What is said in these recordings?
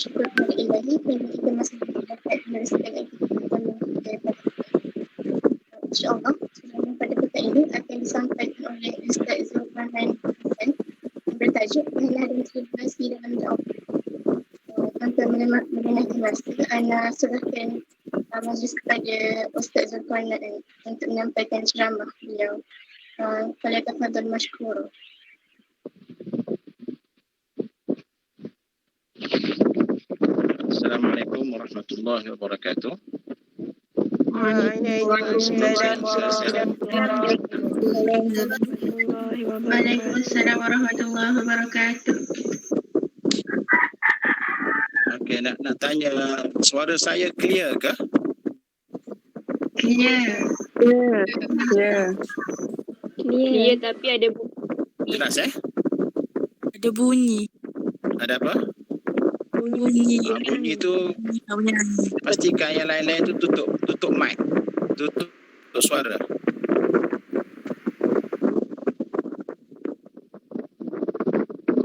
syukur kepada Ilahi kerana kita masih dapat meneruskan lagi kehidupan daripada InsyaAllah ceramah pada pekan ini akan disampaikan oleh Ustaz Zulkarnain Hasan yang bertajuk Pahala dan Motivasi dalam Dakwah. Tanpa mengenai masa, Ana serahkan majlis kepada Ustaz Zulkarnain untuk menyampaikan ceramah beliau. Falyatafadhal mashkura. Assalamualaikum warahmatullahi wabarakatuh. Waalaikumsalam warahmatullahi wabarakatuh. Okey, nak tanya, suara saya clear ke? Clear. Clear tapi ada Jelas Ada bunyi. Ada apa? Bunyi. Bunyi tu pastikan yang lain-lain tu tutup mic. Tutup suara.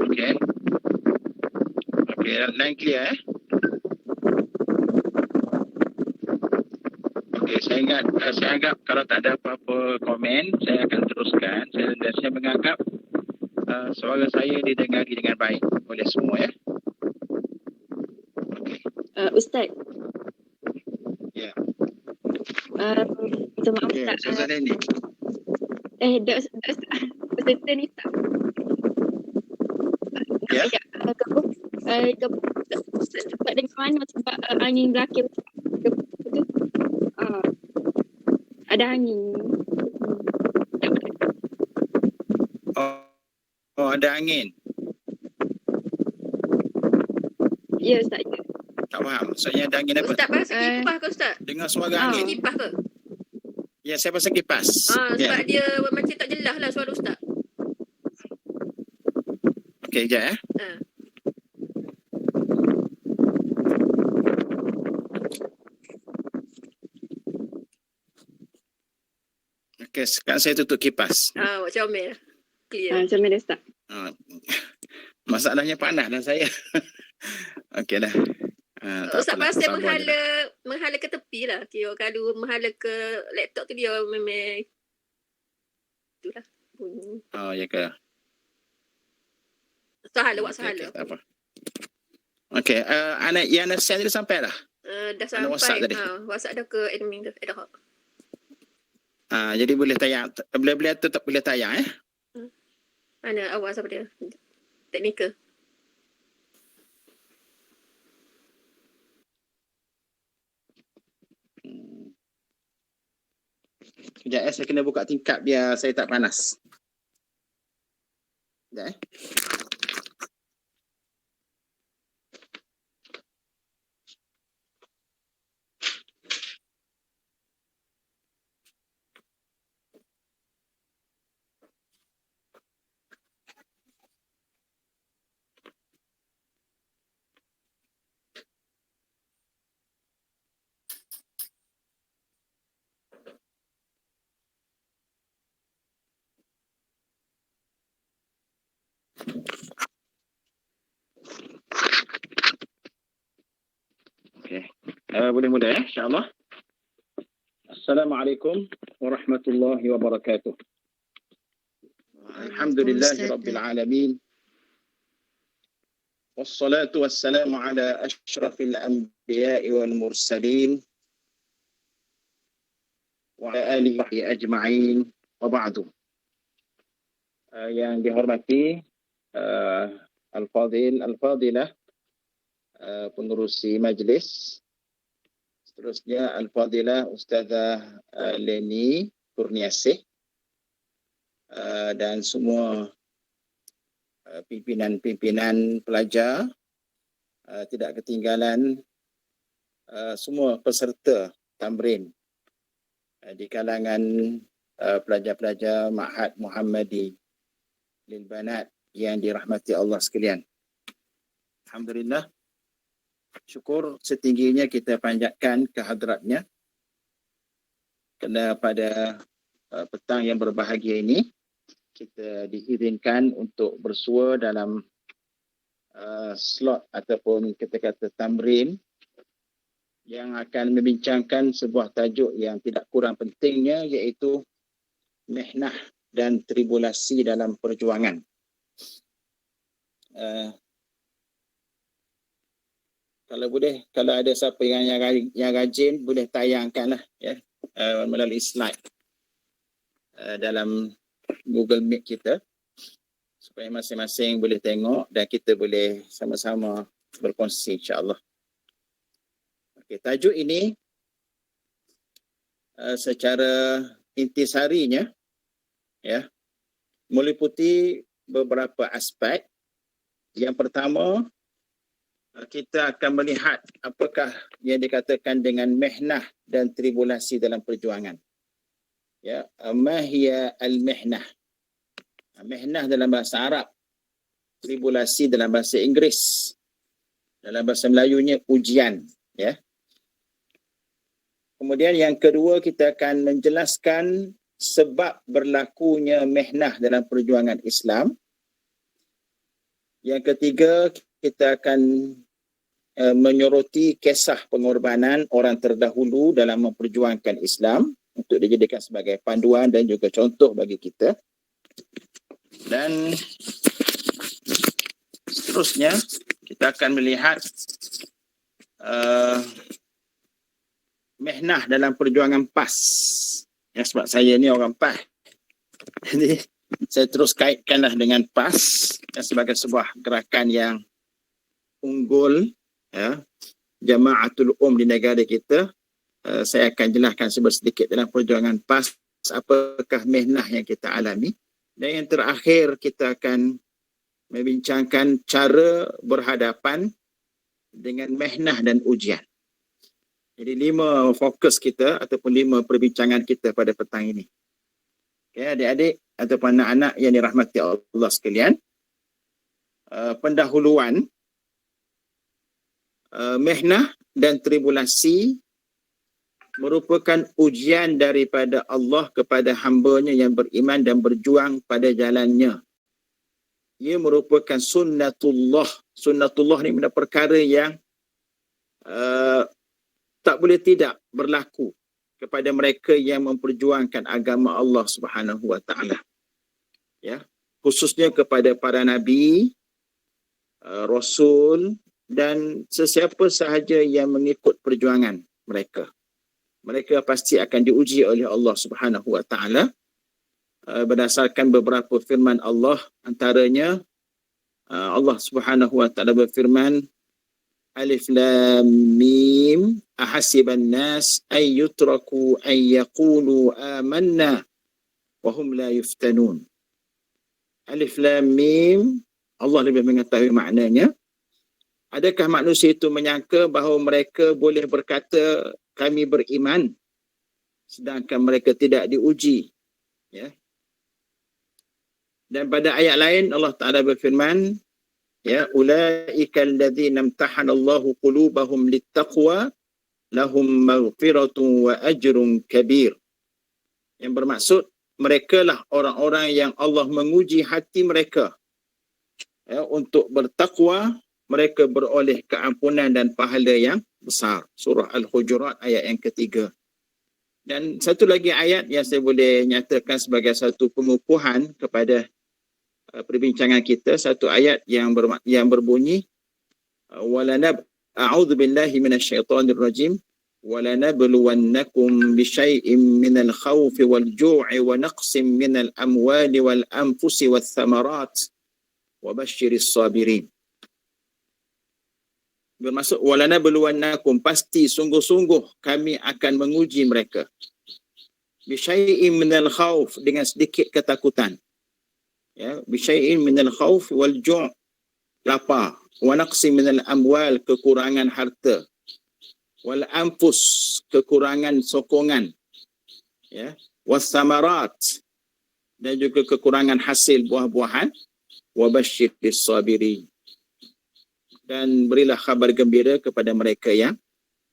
Okey. Okey, line clear Okey, saya anggap kalau tak ada apa-apa komen, saya akan teruskan. Saya menganggap suara saya didengari dengan baik oleh semua Ustaz. Ya. Minta maaf Okey, tak? Ustazah Leni. Peserta ni tak. Ya. Sebab dengan mana sebab angin belakang tu. Ada angin. Oh, ada angin. Ya Ustaz. Tak faham. Maksudnya ada angin apa? Ustaz pasal kipas ke Ustaz? Dengar suara angin. Kipas ke? Ya, saya pasang kipas. Sebab dia macam tak jelas lah suara Ustaz. Okey, sekejap Okey, sekarang saya tutup kipas. Macam comel. Clear. Macam mana Ustaz? Masalahnya panas dah saya. Okey dah. Ustaz pasal menghala ke tepi lah. Kira kalau menghala ke laptop tu dia memang itulah bunyi. Oh, ya ke? Sahala. Okay, tak apa. Okey, anak yang send dia sampai dah? Dah sampai. WhatsApp tadi? WhatsApp dah ke admin tu. Jadi boleh tayang. Boleh tetap boleh tayang Mana awal siapa dia? Teknikal. Sekejap saya kena buka tingkap biar saya tak panas. Sekejap boleh mula insya-Allah. Assalamualaikum warahmatullahi wabarakatuh. Alhamdulillahirabbil alamin. Wassalatu wassalamu ala asyrafil anbiya'i wal mursalin wa ala alihi ajma'in wa ba'du. Yang dihormati al-fadilah pengerusi majlis. Seterusnya Al-Fadilah Ustazah Leni Kurniasih dan semua pimpinan pelajar, tidak ketinggalan semua peserta tamrin di kalangan pelajar-pelajar Ma'had Muhammadi Lil Banat yang dirahmati Allah sekalian. Alhamdulillah. Syukur setingginya kita panjatkan kehadratnya kerana pada petang yang berbahagia ini kita diizinkan untuk bersua dalam slot ataupun kita kata tamrin yang akan membincangkan sebuah tajuk yang tidak kurang pentingnya, iaitu mihnah dan tribulasi dalam perjuangan. Kalau boleh, kalau ada siapa yang rajin, boleh tayangkanlah ya, melalui slide dalam Google Meet kita, supaya masing-masing boleh tengok dan kita boleh sama-sama berkongsi, insya-Allah. Okey, tajuk ini secara intisarinya ya, meliputi beberapa aspek. Yang pertama, kita akan melihat apakah yang dikatakan dengan mihnah dan tribulasi dalam perjuangan. Ya, ma hiya al-mihnah. Mihnah dalam bahasa Arab, tribulasi dalam bahasa Inggeris. Dalam bahasa Melayunya ujian, ya. Kemudian yang kedua, kita akan menjelaskan sebab berlakunya mihnah dalam perjuangan Islam. Yang ketiga, kita akan menyoroti kisah pengorbanan orang terdahulu dalam memperjuangkan Islam untuk dijadikan sebagai panduan dan juga contoh bagi kita. Dan seterusnya, kita akan melihat mihnah dalam perjuangan PAS. Ya, sebab saya ni orang PAS. Jadi saya terus kaitkanlah dengan PAS ya, sebagai sebuah gerakan yang unggul ya, Jamaatul di negara kita. Saya akan jelaskan sedikit dalam perjuangan PAS apakah mihnah yang kita alami. Dan yang terakhir, kita akan membincangkan cara berhadapan dengan mihnah dan ujian. Jadi 5 fokus kita ataupun 5 perbincangan kita pada petang ini. Okay, adik-adik ataupun anak-anak yang dirahmati Allah sekalian. Pendahuluan, mihnah dan tribulasi merupakan ujian daripada Allah kepada hamba-Nya yang beriman dan berjuang pada jalannya. Ia merupakan sunnatullah. Sunnatullah ni benda perkara yang tak boleh tidak berlaku kepada mereka yang memperjuangkan agama Allah Subhanahu wa taala. Ya, khususnya kepada para nabi, rasul dan sesiapa sahaja yang mengikut perjuangan mereka. Mereka pasti akan diuji oleh Allah Subhanahu wa taala berdasarkan beberapa firman Allah, antaranya Allah Subhanahu wa taala berfirman, Alif Lam Mim ahasiban nas ay yutraku ay yaqulu amanna wa hum la yuftanun. Alif Lam Mim, Allah lebih mengetahui maknanya. Adakah manusia itu menyangka bahawa mereka boleh berkata kami beriman sedangkan mereka tidak diuji, ya. Dan pada ayat lain Allah Taala berfirman, ya, ulaika alladzina imtahana Allahu qulubahum littaqwa lahum maghfiratun wa ajrun kabir. Yang bermaksud, merekalah orang-orang yang Allah menguji hati mereka ya, untuk bertakwa, mereka beroleh keampunan dan pahala yang besar. Surah Al-Hujurat ayat yang ketiga. Dan satu lagi ayat yang saya boleh nyatakan sebagai satu pengukuhan kepada perbincangan kita, satu ayat yang berbunyi a'udzu billahi minasyaitonir rajim walanabluwannakum bisyai'in minal khawfi wal ju'i wa naqsim minal amwali wal anfusi wath thamarat wa basyiris sabirin. Bermaksud walanabluwannakum, pasti sungguh-sungguh kami akan menguji mereka, bisyai'in minal khawf, dengan sedikit ketakutan, ya, bisyai'in minal khawf wal ju', lapar, wa naqsim minal amwal, kekurangan harta, wal anfus, kekurangan sokongan, ya, was samarat, dan juga kekurangan hasil buah-buahan, wa basyiris sabirin, dan berilah khabar gembira kepada mereka yang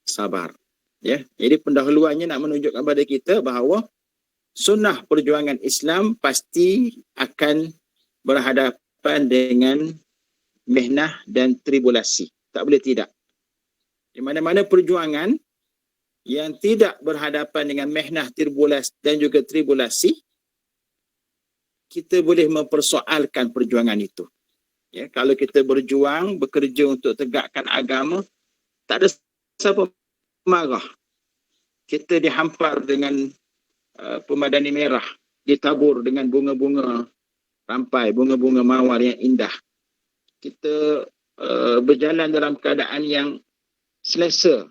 sabar. Ya, jadi pendahuluannya nak menunjukkan kepada kita bahawa sunnah perjuangan Islam pasti akan berhadapan dengan mihnah dan tribulasi. Tak boleh tidak. Di mana-mana perjuangan yang tidak berhadapan dengan mihnah, dan juga tribulasi, kita boleh mempersoalkan perjuangan itu. Ya, kalau kita berjuang, bekerja untuk tegakkan agama, tak ada siapa marah. Kita dihampar dengan pemadani merah, ditabur dengan bunga-bunga rampai, bunga-bunga mawar yang indah. Kita berjalan dalam keadaan yang selesa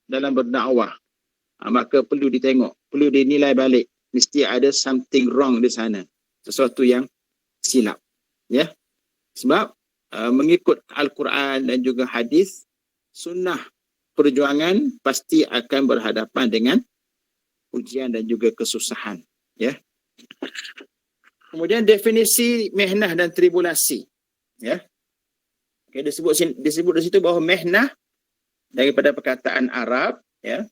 dalam berdakwah. Maka perlu ditengok, perlu dinilai balik. Mesti ada something wrong di sana. Sesuatu yang silap. Ya. Sebab mengikut Al-Quran dan juga hadis, sunnah perjuangan pasti akan berhadapan dengan ujian dan juga kesusahan. Ya. Kemudian definisi mihnah dan tribulasi. Ya. Okay, disebut di situ bahawa mihnah daripada perkataan Arab, ya.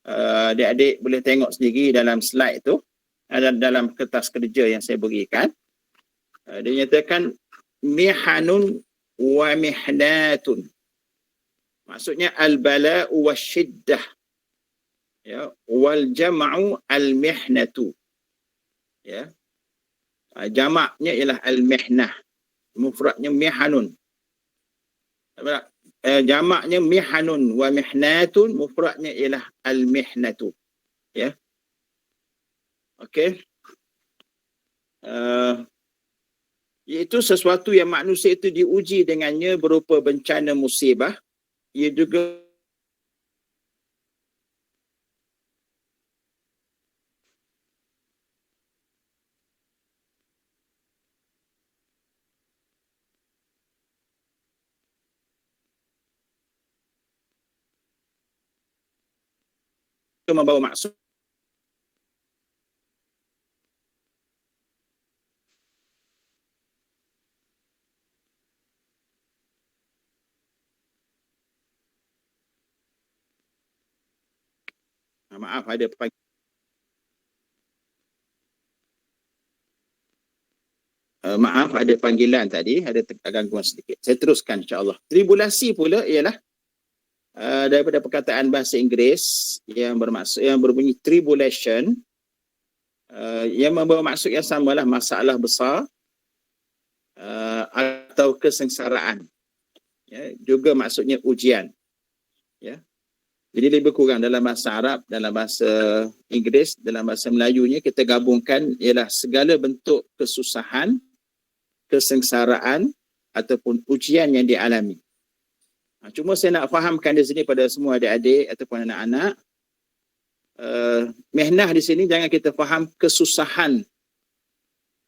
Adik-adik boleh tengok sendiri dalam slide tu, dalam kertas kerja yang saya berikan. Dia nyatakan mihanun wa mihnatun. Maksudnya al-bala'u wa syiddah. Ya, wal jam'u al-mihnatu. Ya. Jamaknya ialah al-mihnah. Mufradnya mihanun. Jamaknya mihanun wa mihnatun, mufradnya ialah al-mihnatu. Ya. Okey. Iaitu sesuatu yang manusia itu diuji dengannya berupa bencana musibah. Ia juga membawa maksud maaf ada maaf ada panggilan tadi, ada gangguan sedikit. Saya teruskan insya-Allah. Tribulasi pula ialah daripada perkataan bahasa Inggeris yang berbunyi tribulation, yang membawa maksud yang samalah, masalah besar atau kesengsaraan. Ya, juga maksudnya ujian. Ya. Jadi lebih kurang dalam bahasa Arab, dalam bahasa Inggeris, dalam bahasa Melayunya kita gabungkan ialah segala bentuk kesusahan, kesengsaraan ataupun ujian yang dialami. Cuma saya nak fahamkan di sini pada semua adik-adik ataupun anak-anak, mihnah di sini jangan kita faham kesusahan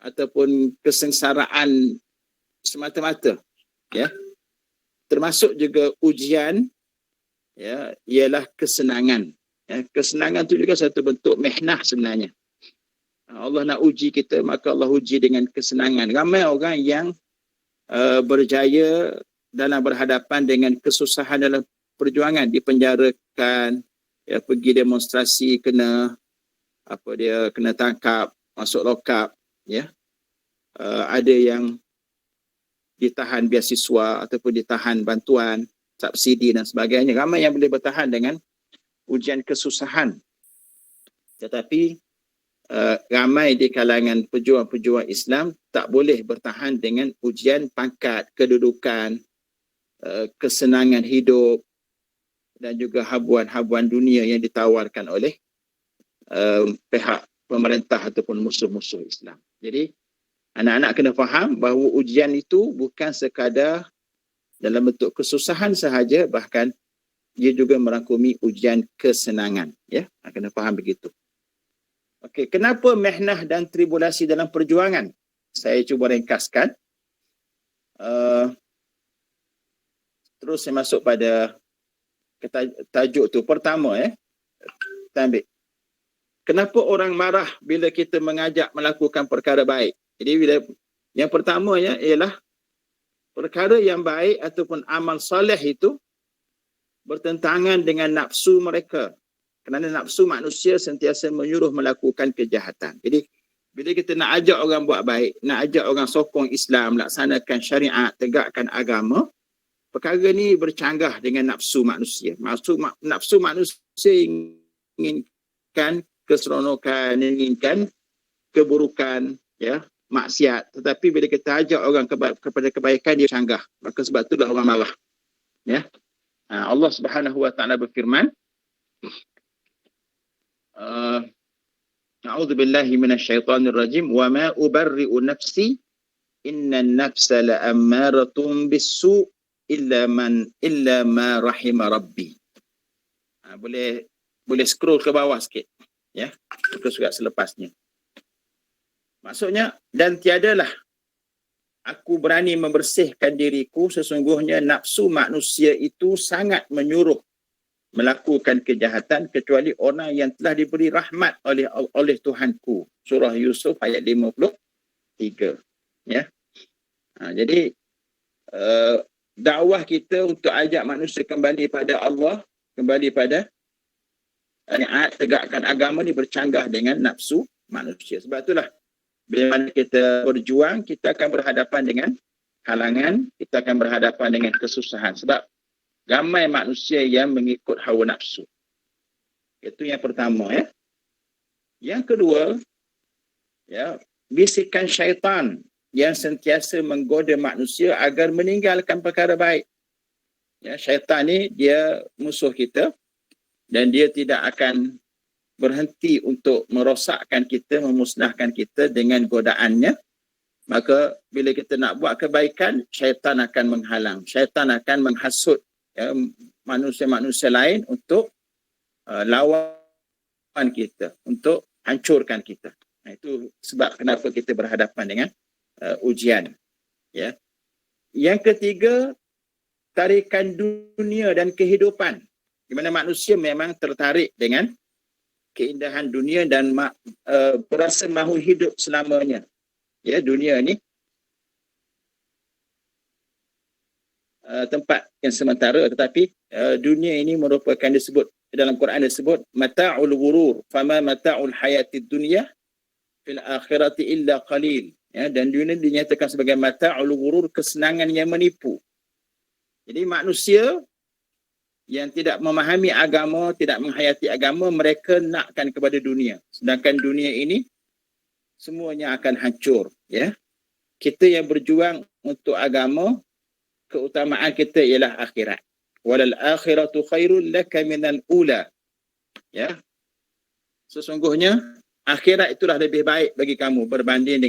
ataupun kesengsaraan semata-mata. Ya. Termasuk juga ujian, ya, ialah kesenangan. Ya, kesenangan itu juga satu bentuk mihnah sebenarnya. Allah nak uji kita, maka Allah uji dengan kesenangan. Ramai orang yang berjaya dalam berhadapan dengan kesusahan dalam perjuangan, dipenjarakan, ya, pergi demonstrasi kena tangkap, masuk lokap, ya. Ada yang ditahan beasiswa ataupun ditahan bantuan, subsidi dan sebagainya. Ramai yang boleh bertahan dengan ujian kesusahan. Tetapi ramai di kalangan pejuang-pejuang Islam tak boleh bertahan dengan ujian pangkat, kedudukan, kesenangan hidup dan juga habuan-habuan dunia yang ditawarkan oleh pihak pemerintah ataupun musuh-musuh Islam. Jadi anak-anak kena faham bahawa ujian itu bukan sekadar dalam bentuk kesusahan sahaja, bahkan dia juga merangkumi ujian kesenangan. Ya, kena faham begitu. Okey, kenapa mihnah dan tribulasi dalam perjuangan? Saya cuba ringkaskan. Terus saya masuk pada tajuk tu. Pertama, kita ambil. Kenapa orang marah bila kita mengajak melakukan perkara baik? Jadi yang pertamanya ialah perkara yang baik ataupun amal soleh itu bertentangan dengan nafsu mereka. Kerana nafsu manusia sentiasa menyuruh melakukan kejahatan. Jadi Bila kita nak ajak orang buat baik, nak ajak orang sokong Islam, laksanakan syariat, tegakkan agama, perkara ni bercanggah dengan nafsu manusia. Nafsu manusia inginkan keseronokan, inginkan keburukan, ya, maksiat. Tetapi bila kita ajak orang kepada kebaikan, dia canggah. Maka sebab itulah orang marah. Ya. Allah Subhanahu wa taala berfirman, A'udzu billahi minasyaitonir rajim, wa ma ubarri'u nafsi innan nafsa la'ammaratun bis-su' illa ma rahima rabbi. Boleh scroll ke bawah sikit, ya. Ke surat selepasnya. Maksudnya, dan tiadalah aku berani membersihkan diriku, sesungguhnya nafsu manusia itu sangat menyuruh melakukan kejahatan kecuali orang yang telah diberi rahmat oleh Tuhanku. Surah Yusuf ayat 53. Ya. Jadi dakwah kita untuk ajak manusia kembali pada Allah, kembali pada syariat, tegakkan agama ni bercanggah dengan nafsu manusia. Sebab itulah bila mana kita berjuang, kita akan berhadapan dengan halangan, kita akan berhadapan dengan kesusahan. Sebab ramai manusia yang mengikut hawa nafsu. Itu yang pertama, ya. Yang kedua, ya, bisikan syaitan yang sentiasa menggoda manusia agar meninggalkan perkara baik. Ya, syaitan ni dia musuh kita dan dia tidak akan berhenti untuk merosakkan kita, memusnahkan kita dengan godaannya. Maka bila kita nak buat kebaikan, syaitan akan menghalang. Syaitan akan menghasut, ya, manusia-manusia lain untuk lawan kita, untuk hancurkan kita. Itu sebab kenapa kita berhadapan dengan ujian. Ya. Yang ketiga, tarikan dunia dan kehidupan. Di mana manusia memang tertarik dengan keindahan dunia dan berasa mahu hidup selamanya. Ya, dunia ni tempat yang sementara, tetapi dunia ini merupakan disebut dalam Quran, disebut mata'ul ghurur, fama mata'ul hayatid dunya fil akhirati illa qalil. Ya, dan dunia dinyatakan sebagai mata'ul ghurur, kesenangan yang menipu. Jadi manusia yang tidak memahami agama, tidak menghayati agama, mereka nakkan kepada dunia. Sedangkan dunia ini semuanya akan hancur. Ya. Kita yang berjuang untuk agama, keutamaan kita ialah akhirat. Walal akhiratu khairul laka minal ula. Ya. Sesungguhnya akhirat itulah lebih baik bagi kamu berbanding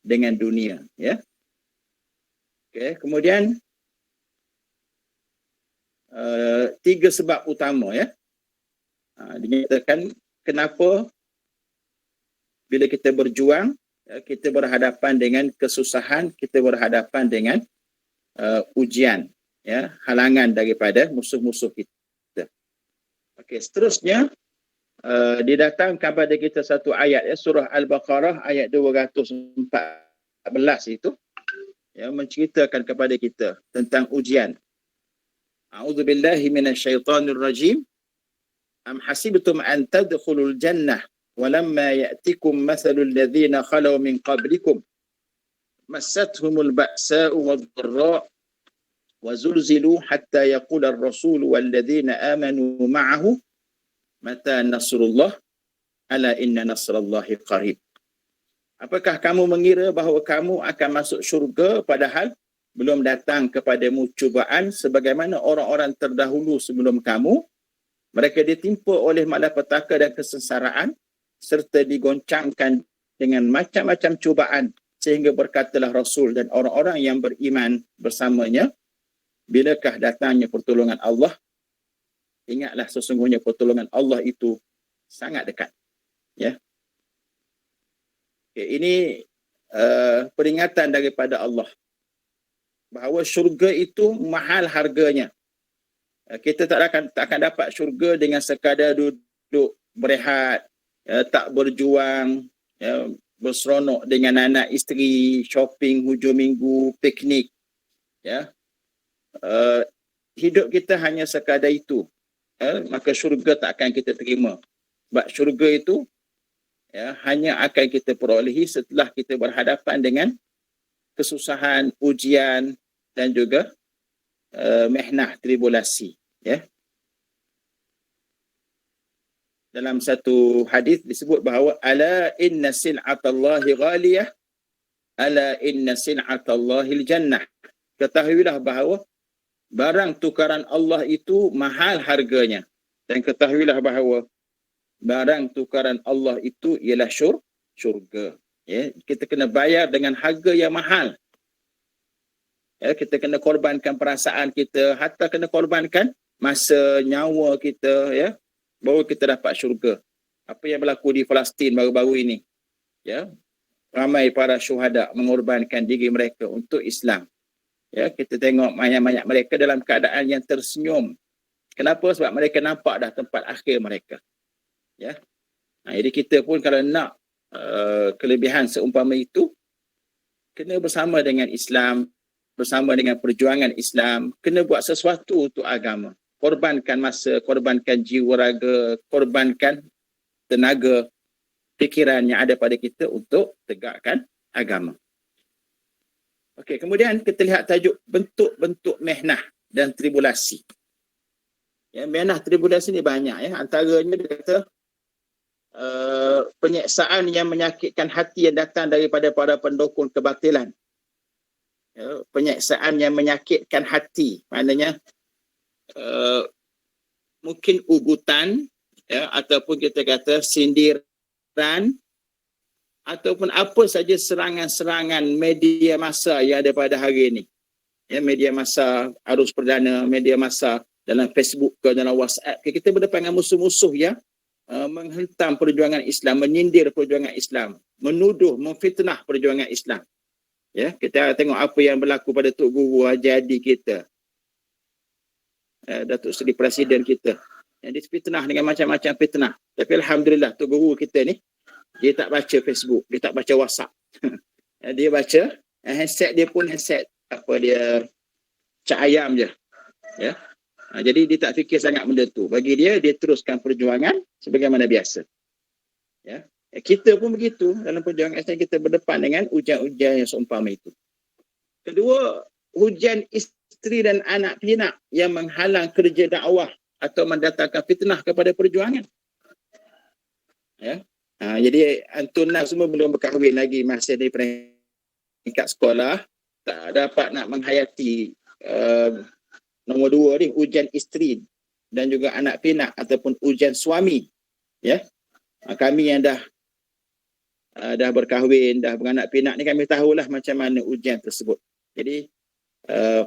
dengan dunia. Ya. Okay. Kemudian tiga sebab utama, ya. Dinyatakan kenapa bila kita berjuang, kita berhadapan dengan kesusahan, kita berhadapan dengan ujian, ya, halangan daripada musuh-musuh kita. Okey, seterusnya didatangkan kepada kita satu ayat, ya, surah Al-Baqarah ayat 214 itu, ya, menceritakan kepada kita tentang ujian. A'udzu billahi minasyaitonir rajim. Am hasibtum an tadkhulul jannah walamma ya'tikum mathalul ladzina khalu min qablikum massathumul ba'sa'u wad-dharra wa zulzilu hatta yaqula ar-rasul wal ladzina amanu ma'ahu mata nasrullah ala inna nasrallahi qarib. Apakah kamu mengira bahawa kamu akan masuk syurga padahal belum datang kepadamu cubaan sebagaimana orang-orang terdahulu sebelum kamu? Mereka ditimpa oleh malapetaka dan kesengsaraan serta digoncangkan dengan macam-macam cubaan sehingga berkatalah Rasul dan orang-orang yang beriman bersamanya, bilakah datangnya pertolongan Allah? Ingatlah sesungguhnya pertolongan Allah itu sangat dekat. Ya. Okay, ini peringatan daripada Allah bahawa syurga itu mahal harganya. Kita tak akan dapat syurga dengan sekadar duduk berehat, tak berjuang, berseronok dengan anak isteri, shopping hujung minggu, piknik. Ya. Hidup kita hanya sekadar itu. Maka syurga tak akan kita terima. Sebab syurga itu hanya akan kita perolehi setelah kita berhadapan dengan kesusahan, ujian dan juga mihnah, tribulasi. Dalam satu hadis disebut bahawa ala inna sil'atallahi ghaliyah, ala inna sil'atallahi jannah. Ketahuilah bahawa barang tukaran Allah itu mahal harganya, dan ketahuilah bahawa barang tukaran Allah itu ialah syurga. Kita kena bayar dengan harga yang mahal. Kita kena korbankan perasaan kita, hatta kena korbankan masa, nyawa kita, baru kita dapat syurga. Apa yang berlaku di Palestin baru-baru ini, ramai para syuhada mengorbankan diri mereka untuk Islam. Kita tengok mayat-mayat mereka dalam keadaan yang tersenyum. Kenapa? Sebab mereka nampak dah tempat akhir mereka. Jadi kita pun kalau nak kelebihan seumpama itu, kena bersama dengan Islam, bersama dengan perjuangan Islam, kena buat sesuatu untuk agama. Korbankan masa, korbankan jiwa raga, korbankan tenaga, fikiran yang ada pada kita untuk tegakkan agama. Okey, kemudian kita lihat tajuk bentuk-bentuk mihnah dan tribulasi. Mihnah tribulasi ni banyak. Antaranya dia kata penyiksaan yang menyakitkan hati yang datang daripada para pendukung kebatilan. Penyiksaan yang menyakitkan hati, maknanya mungkin ugutan, ataupun kita kata sindiran, ataupun apa saja serangan-serangan media massa yang ada pada hari ini. Media massa arus perdana, media massa dalam Facebook ke dalam WhatsApp ke, kita berdepan dengan musuh-musuh yang menghentam perjuangan Islam, menyindir perjuangan Islam, menuduh, memfitnah perjuangan Islam. Kita tengok apa yang berlaku pada Tok Guru Haji Adi kita, Datuk Seri Presiden kita, yang difitnah dengan macam-macam fitnah. Tapi alhamdulillah Tok Guru kita ni, dia tak baca Facebook, dia tak baca WhatsApp. Dia baca handset dia pun handset apa dia, cak ayam je. Jadi dia tak fikir sangat benda tu. Bagi dia teruskan perjuangan sebagaimana biasa. Kita pun begitu. Dalam perjuangan Islam kita berdepan dengan ujian-ujian yang seumpama itu. Kedua, hujan isteri dan anak pinak yang menghalang kerja dakwah atau mendatangkan fitnah kepada perjuangan. Jadi antunah semua belum berkahwin lagi, masih di peringkat sekolah, tak dapat nak menghayati nombor 2 ni, ujian isteri dan juga anak pinak ataupun ujian suami. Kami yang dah berkahwin, dah beranak pinak ni, kami tahulah macam mana ujian tersebut. Jadi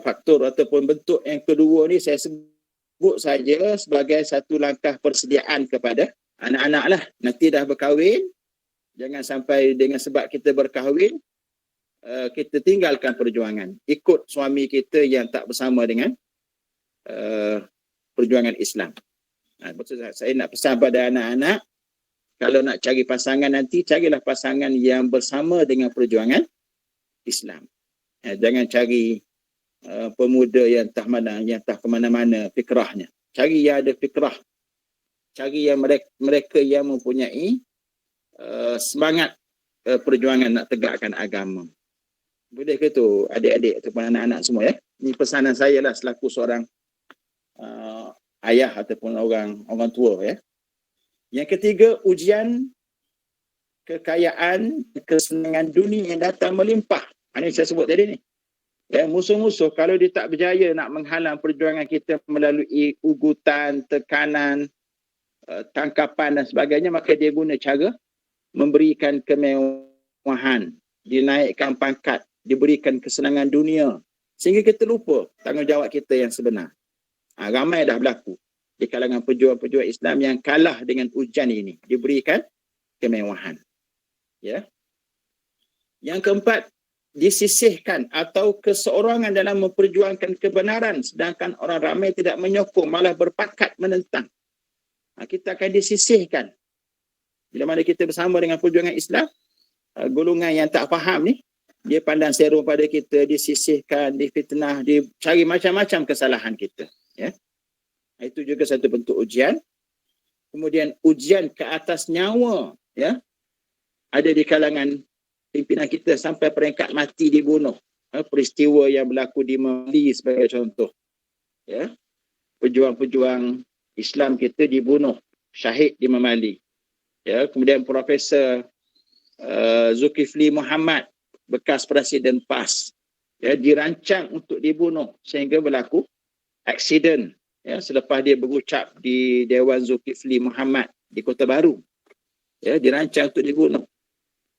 faktor ataupun bentuk yang kedua ni saya sebut saja sebagai satu langkah persediaan kepada anak-anak lah. Nanti dah berkahwin, jangan sampai dengan sebab kita berkahwin kita tinggalkan perjuangan, ikut suami kita yang tak bersama dengan perjuangan Islam. Saya nak pesan pada anak-anak, kalau nak cari pasangan nanti, carilah pasangan yang bersama dengan perjuangan Islam. Jangan cari pemuda yang entah ke mana-mana fikrahnya. Cari yang ada fikrah. Cari yang mereka yang mempunyai semangat perjuangan nak tegakkan agama. Boleh ke tu adik-adik ataupun anak-anak semua Ini pesanan saya lah selaku seorang ayah ataupun orang tua Yang ketiga, ujian kekayaan, kesenangan dunia yang datang melimpah. Ini saya sebut tadi ni. Musuh-musuh kalau dia tak berjaya nak menghalang perjuangan kita melalui ugutan, tekanan, tangkapan dan sebagainya, maka dia guna cara memberikan kemewahan, dinaikkan pangkat, diberikan kesenangan dunia, sehingga kita lupa tanggungjawab kita yang sebenar. Ramai dah berlaku di kalangan pejuang-pejuang Islam yang kalah dengan ujian ini, diberikan kemewahan. Yang keempat, disisihkan atau keseorangan dalam memperjuangkan kebenaran, sedangkan orang ramai tidak menyokong, malah berpakat menentang. Kita akan disisihkan. Bila mana kita bersama dengan perjuangan Islam, golongan yang tak faham ni, dia pandang serong pada kita, disisihkan, difitnah, dicari macam-macam kesalahan kita. Itu juga satu bentuk ujian. Kemudian ujian ke atas nyawa. ada di kalangan pimpinan kita sampai peringkat mati dibunuh. Peristiwa yang berlaku di Mali sebagai contoh. Ya. Pejuang-pejuang Islam kita dibunuh, syahid di Mali. Ya, kemudian Profesor Zulkifli Muhammad, bekas Presiden PAS, ya, dirancang untuk dibunuh sehingga berlaku aksiden, ya, selepas dia berucap di Dewan Zulkifli Muhammad di Kota Baru. Ya, dirancang untuk dibunuh.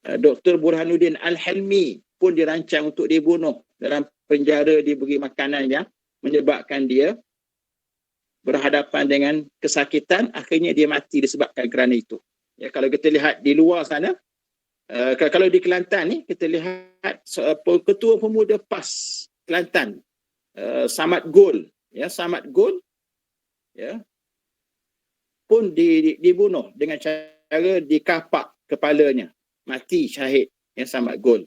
Dr. Burhanuddin Al-Helmi pun dirancang untuk dibunuh. Dalam penjara diberi makanan yang menyebabkan dia berhadapan dengan kesakitan, akhirnya dia mati disebabkan kerana itu. Ya, kalau kita lihat di luar sana, kalau di Kelantan ni, kita lihat Ketua Pemuda PAS Kelantan, Samad Gol, ya, Samad Gol, ya, pun dibunuh dengan cara dikapak kepalanya, mati syahid, ya, Samad Gol.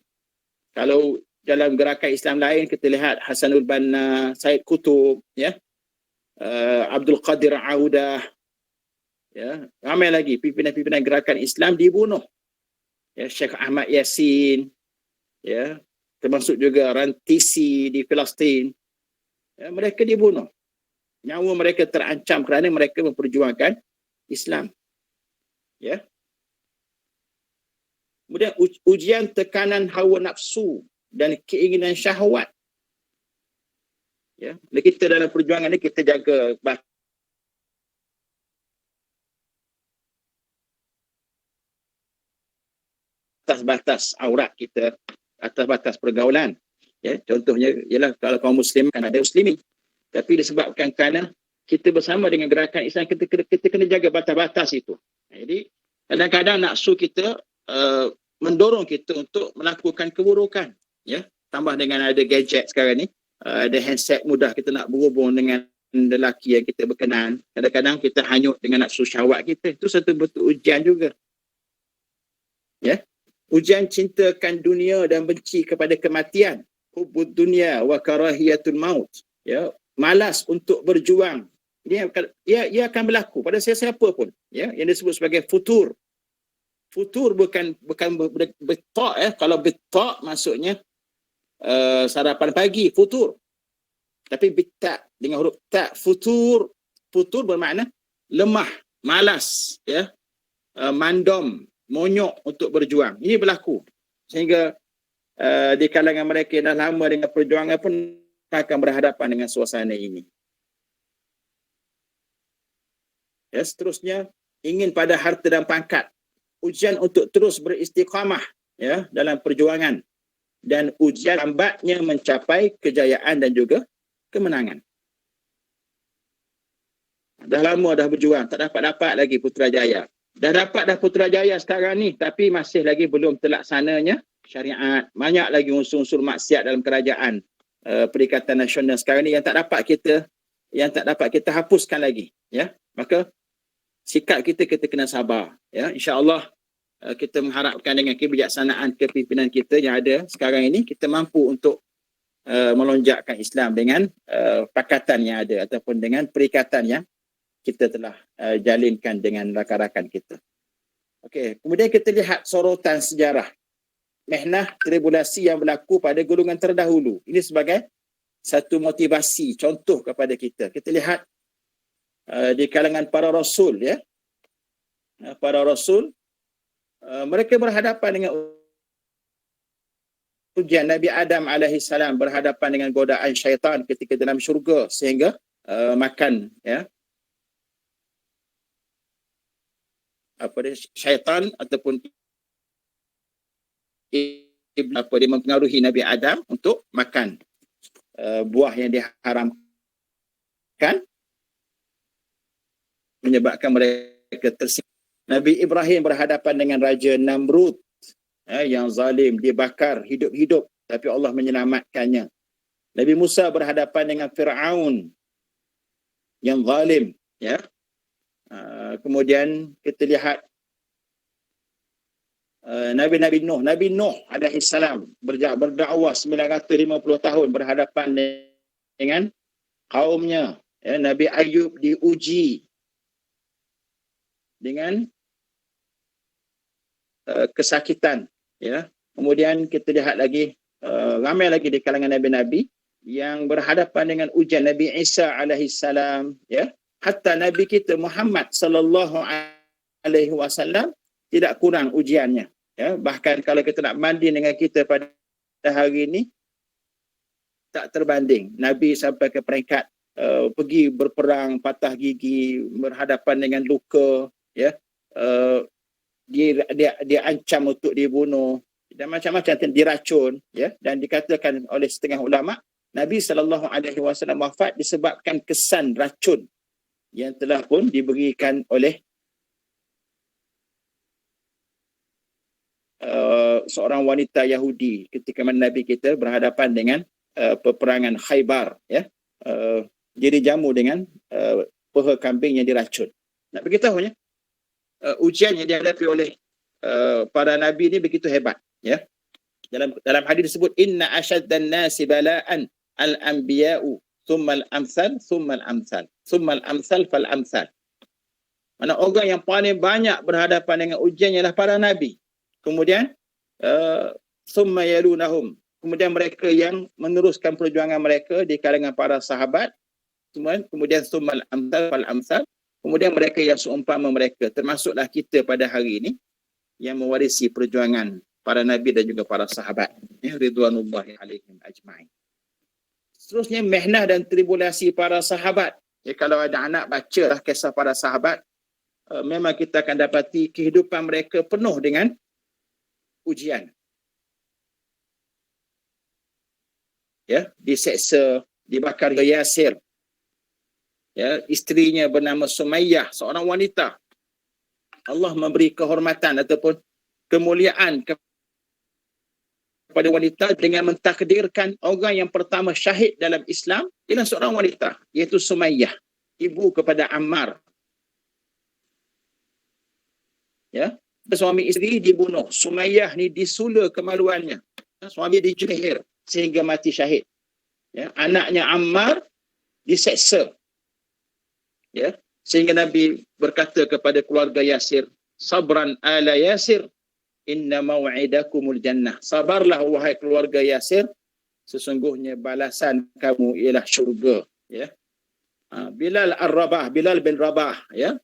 Kalau dalam gerakan Islam lain, kita lihat Hasanul Banna, Said Kutub, ya, Abdul Qadir Audah, ya, ramai lagi pimpinan-pimpinan gerakan Islam dibunuh. Ya, Syekh Ahmad Yasin, ya, termasuk juga Rantisi di Palestin. Ya, mereka dibunuh. Nyawa mereka terancam kerana mereka memperjuangkan Islam. Ya. Kemudian ujian tekanan hawa nafsu dan keinginan syahwat. Ya, kita dalam perjuangan ni kita jaga batas-batas aurat kita, batas-batas pergaulan. Ya, contohnya ialah kalau kaum muslim kan ada muslimin. Tapi disebabkan kerana kita bersama dengan gerakan Islam, kita kena jaga batas-batas itu. Jadi kadang-kadang nafsu kita mendorong kita untuk melakukan keburukan. Ya, tambah dengan ada gadget sekarang ni, ada handset, mudah kita nak berhubung dengan lelaki yang kita berkenan. Kadang-kadang kita hanyut dengan nafsu syahwat kita. Itu satu bentuk ujian juga. Ya. Ujian cintakan dunia dan benci kepada kematian. Hubbud dunia wa karahiyatul maut. Ya, malas untuk berjuang. Ia akan berlaku pada siapa pun. Ya, yang disebut sebagai futur. Futur bukan betak, ya. Kalau betak maksudnya sarapan pagi, futur. Tapi betak dengan huruf tak, futur. Futur bermakna lemah, malas, ya, mandom, monyok untuk berjuang. Ini berlaku. Sehingga di kalangan mereka yang dah lama dengan perjuangan pun akan berhadapan dengan suasana ini. Ya, seterusnya, ingin pada harta dan pangkat. Ujian untuk terus beristiqamah, ya, dalam perjuangan. Dan ujian lambatnya mencapai kejayaan dan juga kemenangan. Dah lama dah berjuang, tak dapat lagi Putrajaya. Dah dapat dah Putrajaya sekarang ni, tapi masih lagi belum terlaksananya syariat. Banyak lagi unsur-unsur maksiat dalam kerajaan Perikatan Nasional sekarang ni yang tak dapat kita hapuskan lagi. Ya, maka sikap kita kena sabar. Ya, insya-Allah kita mengharapkan dengan kebijaksanaan kepimpinan kita yang ada sekarang ini, kita mampu untuk melonjakkan Islam dengan pakatan yang ada ataupun dengan perikatan yang kita telah jalinkan dengan rakan-rakan kita. Okey, kemudian kita lihat sorotan sejarah. Mehnah tribulasi yang berlaku pada golongan terdahulu. Ini sebagai satu motivasi, contoh kepada kita. Kita lihat di kalangan para rasul, ya. Para rasul, mereka berhadapan dengan ujian. Nabi Adam alaihissalam berhadapan dengan godaan syaitan ketika dalam syurga sehingga makan, ya, syaitan ataupun dia mempengaruhi Nabi Adam untuk makan buah yang diharamkan, menyebabkan mereka tersinggung. Nabi Ibrahim berhadapan dengan Raja Namrud, yang zalim, dibakar hidup-hidup, tapi Allah menyelamatkannya. Nabi Musa berhadapan dengan Fir'aun yang zalim, ya. Kemudian kita lihat Nabi Nuh alaihissalam berdakwah 950 tahun berhadapan dengan kaumnya. Ya, Nabi Ayub diuji dengan kesakitan, ya. Kemudian kita lihat lagi ramai lagi di kalangan nabi-nabi yang berhadapan dengan ujian. Nabi Isa alaihi salam, ya. Hatta Nabi kita Muhammad sallallahu alaihi wasallam tidak kurang ujiannya, ya. Bahkan kalau kita nak banding dengan kita pada hari ini, tak terbanding. Nabi sampai ke peringkat pergi berperang, patah gigi, berhadapan dengan luka, ya. Dia ancam untuk dibunuh dan macam-macam, diracun, ya. Dan dikatakan oleh setengah ulama, Nabi SAW wafat disebabkan kesan racun yang telah pun diberikan oleh seorang wanita Yahudi ketika mana Nabi kita berhadapan dengan peperangan Khaybar, ya. Dia dijamu dengan peha kambing yang diracun. Nak beritahunya, ujian yang dihadapi oleh para nabi ini begitu hebat, ya. Dalam hadis disebut inna asyaddan nasi bala'an al-anbiya'u thumma al-amsal thumma al-amsal thumma al-amsal fal-amsal. Mana orang yang paling banyak berhadapan dengan ujian ialah para nabi. Kemudian thumma yalunahum, kemudian mereka yang meneruskan perjuangan mereka di kalangan para sahabat. Kemudian thumma al-amsal fal-amsal, kemudian mereka yang seumpama mereka, termasuklah kita pada hari ini yang mewarisi perjuangan para nabi dan juga para sahabat, ya, ridwanullahi alaihim ajma'in. Seterusnya, mihnah dan tribulasi para sahabat. Ya, kalau ada anak, bacalah kisah para sahabat. Memang kita akan dapati kehidupan mereka penuh dengan ujian. Ya, diseksa, dibakar Yasir. Ya, isterinya bernama Sumayyah, seorang wanita. Allah memberi kehormatan ataupun kemuliaan kepada wanita dengan mentakdirkan orang yang pertama syahid dalam Islam ialah seorang wanita, iaitu Sumayyah, ibu kepada Ammar. Ya, suami isteri dibunuh. Sumayyah ni disula kemaluannya. Suami dijehir sehingga mati syahid. Ya, anaknya Ammar diseksa. Ya, sehingga Nabi berkata kepada keluarga Yasir, sabran ala Yasir, inna maw'idakumul jannah. Sabarlah wahai keluarga Yasir, sesungguhnya balasan kamu ialah syurga. Ya. Bilal Ar-Rabah, Bilal bin Rabah, ya,